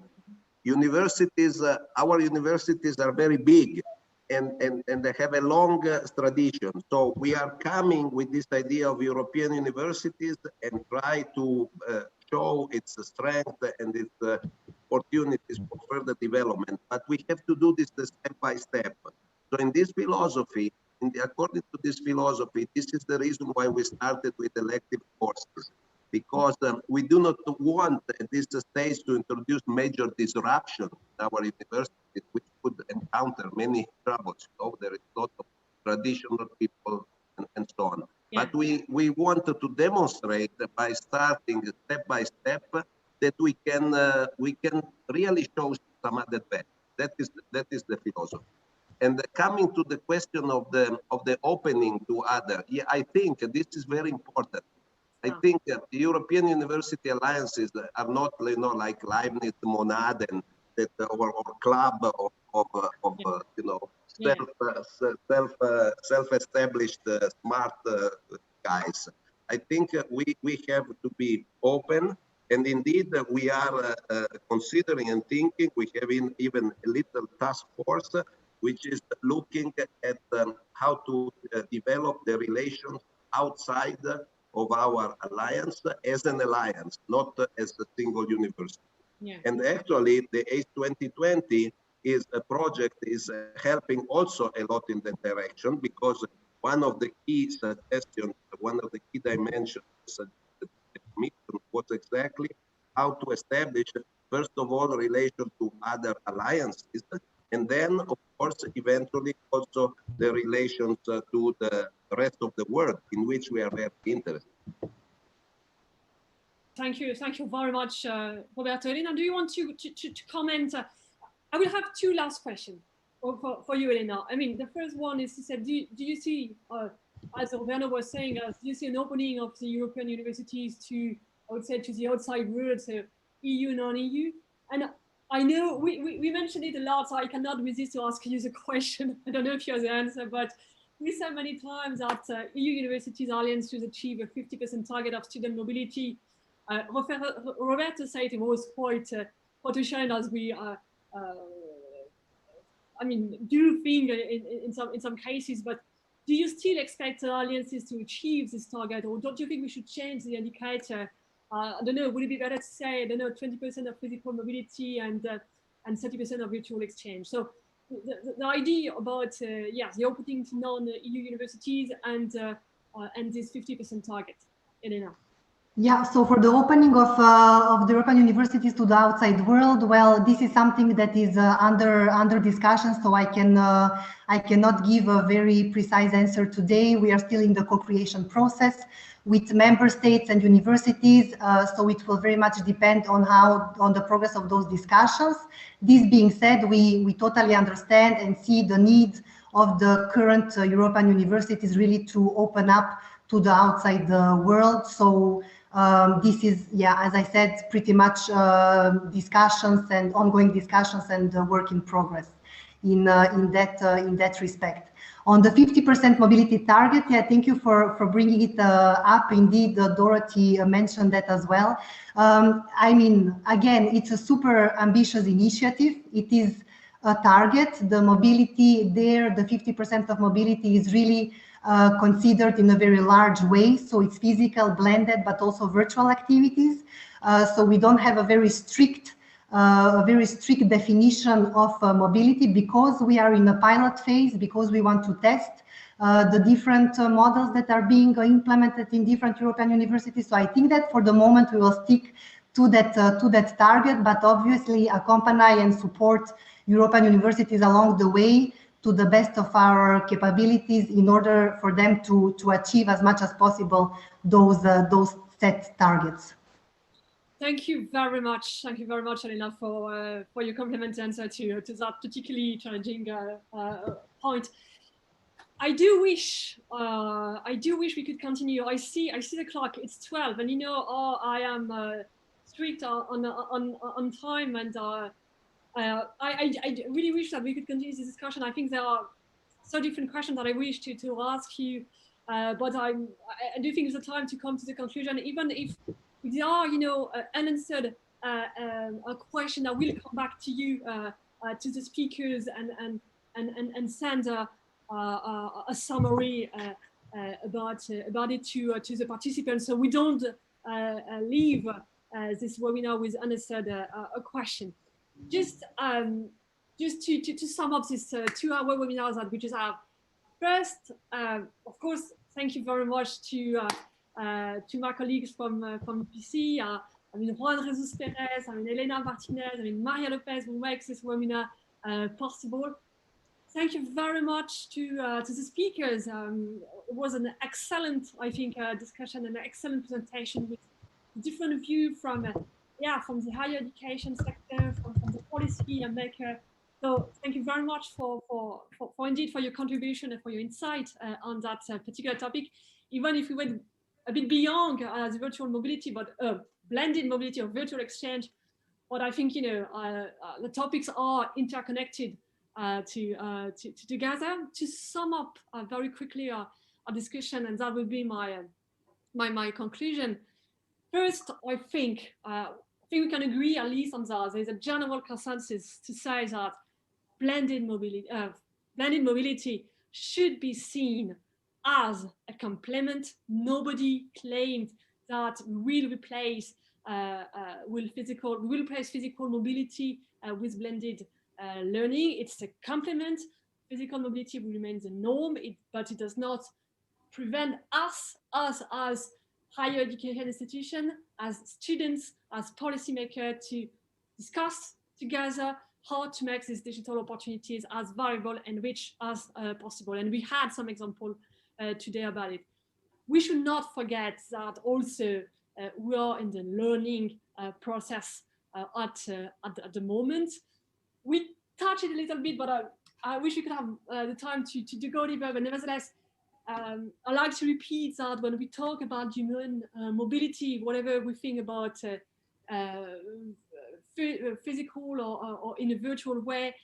Universities, our universities are very big, and they have a long tradition. So we are coming with this idea of European universities and try to show its strength and its opportunities for further development. But we have to do this step by step. So in this philosophy, according to this philosophy, this is the reason why we started with elective courses, because we do not want at this stage to introduce major disruption in our universities, which could encounter many troubles. You know, there is a lot of traditional people and so on. Yeah. But we wanted to demonstrate by starting step by step that we can really show some added value. That is the philosophy. And coming to the question of the opening to other, yeah, I think this is very important. I think the European University Alliances are not, you know, like Leibniz Monaden, that or club of you know, self-established smart guys. I think we have to be open, and indeed we are considering and thinking. We have even a little task force which is looking at how to develop the relations outside of our alliance as an alliance, not as a single university. Yeah. And actually, the ACE 2020 is a project is helping also a lot in that direction, because one of the key suggestions, one of the key dimensions of the mission was exactly how to establish, first of all, relation to other alliances, and then, of course, eventually also the relations to the rest of the world, in which we are very interested. Thank you very much, Roberto. Elena, do you want to comment? I will have two last questions for you, Elena. I mean, the first one is, he said, do you see, as Roberto was saying, do you see an opening of the European universities to, I would say, to the outside world, so EU, non-EU? And I know we mentioned it a lot, so I cannot resist to ask you the question. I don't know if you have the answer, but we said many times that EU universities are aligned to achieve a 50% target of student mobility. Roberto said it was quite shine as we, I mean, do think in some cases, but do you still expect alliances to achieve this target, or don't you think we should change the indicator? I don't know, would it be better to say, I don't know, 20% of physical mobility and 30% of virtual exchange? So the idea about, yeah, the opening to non-EU universities and this 50% target, Elena. Yeah, so for the opening of the European universities to the outside world, well, this is something that is under discussion, so I cannot give a very precise answer today. We are still in the co-creation process with member states and universities, so it will very much depend on the progress of those discussions. This being said, we totally understand and see the need of the current European universities really to open up to the outside world. So this is, yeah, as I said, pretty much discussions and ongoing discussions and work in progress. in that respect. On the 50% mobility target, yeah, thank you for bringing it up. Indeed, Dorothy mentioned that as well. I mean, again, it's a super ambitious initiative. It is a target. The mobility there, the 50% of mobility is really considered in a very large way. So it's physical, blended, but also virtual activities. So we don't have a very strict definition of mobility because we are in a pilot phase, because we want to test the different models that are being implemented in different European universities. So I think that for the moment we will stick to that target, but obviously accompany and support European universities along the way to the best of our capabilities in order for them to achieve as much as possible those set targets. Thank you very much. Thank you very much, Elena, for your complimentary answer to that particularly challenging point. I do wish we could continue. I see the clock. It's 12, and you know, I am strict on time, and I really wish that we could continue this discussion. I think there are so different questions that I wish to ask you, but I do think it's the time to come to the conclusion, even if there are, you know, unanswered a question that will come back to you, to the speakers, and send a summary about it to the participants, so we don't leave this webinar with unanswered a question. Just to sum up this 2-hour webinars that we just have. First, of course, thank you very much to my colleagues from PC. I mean, Juan Jesus Perez, I mean, Elena Martinez, I mean, Maria Lopez, who makes this webinar possible. Thank you very much to the speakers. It was an excellent, I think, discussion, and an excellent presentation with different views from the higher education sector, from the policy maker. So thank you very much for indeed for your contribution and for your insight on that particular topic. Even if we went a bit beyond the virtual mobility, but blended mobility or virtual exchange, but I think, you know, the topics are interconnected together. To sum up very quickly our discussion, and that will be my conclusion. First, I think we can agree at least on that. There's a general consensus to say that blended mobility should be seen as a complement. Nobody claimed that will replace physical mobility with blended learning. It's a complement. Physical mobility will remain the norm, but it does not prevent us as higher education institution, as students, as policymakers, to discuss together how to make these digital opportunities as valuable and rich as possible. And we had some example today about it. We should not forget that also we are in the learning process at the moment. We touched it a little bit, but I wish we could have the time to go deeper. But nevertheless, I like to repeat that when we talk about human mobility, whatever we think about physical or in a virtual way,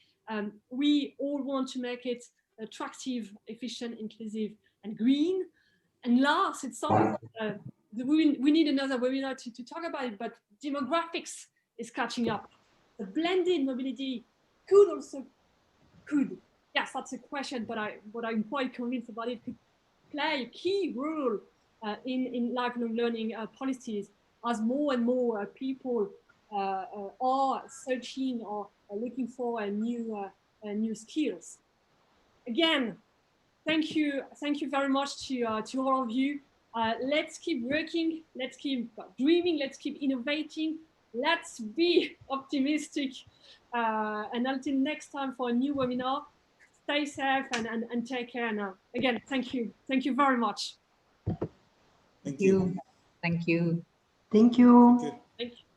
we all want to make it attractive, efficient, inclusive, and green. And last, it's something we need another webinar to talk about it, but demographics is catching up. The blended mobility could, yes, that's a question, but I'm quite convinced about it, could play a key role in lifelong learning policies, as more and more people are searching or looking for new skills. Again, thank you very much to all of you. Let's keep working, let's keep dreaming, let's keep innovating, let's be optimistic. And until next time for a new webinar, stay safe and take care. And again, thank you very much. Thank you. Thank you. Thank you. Thank you. Thank you.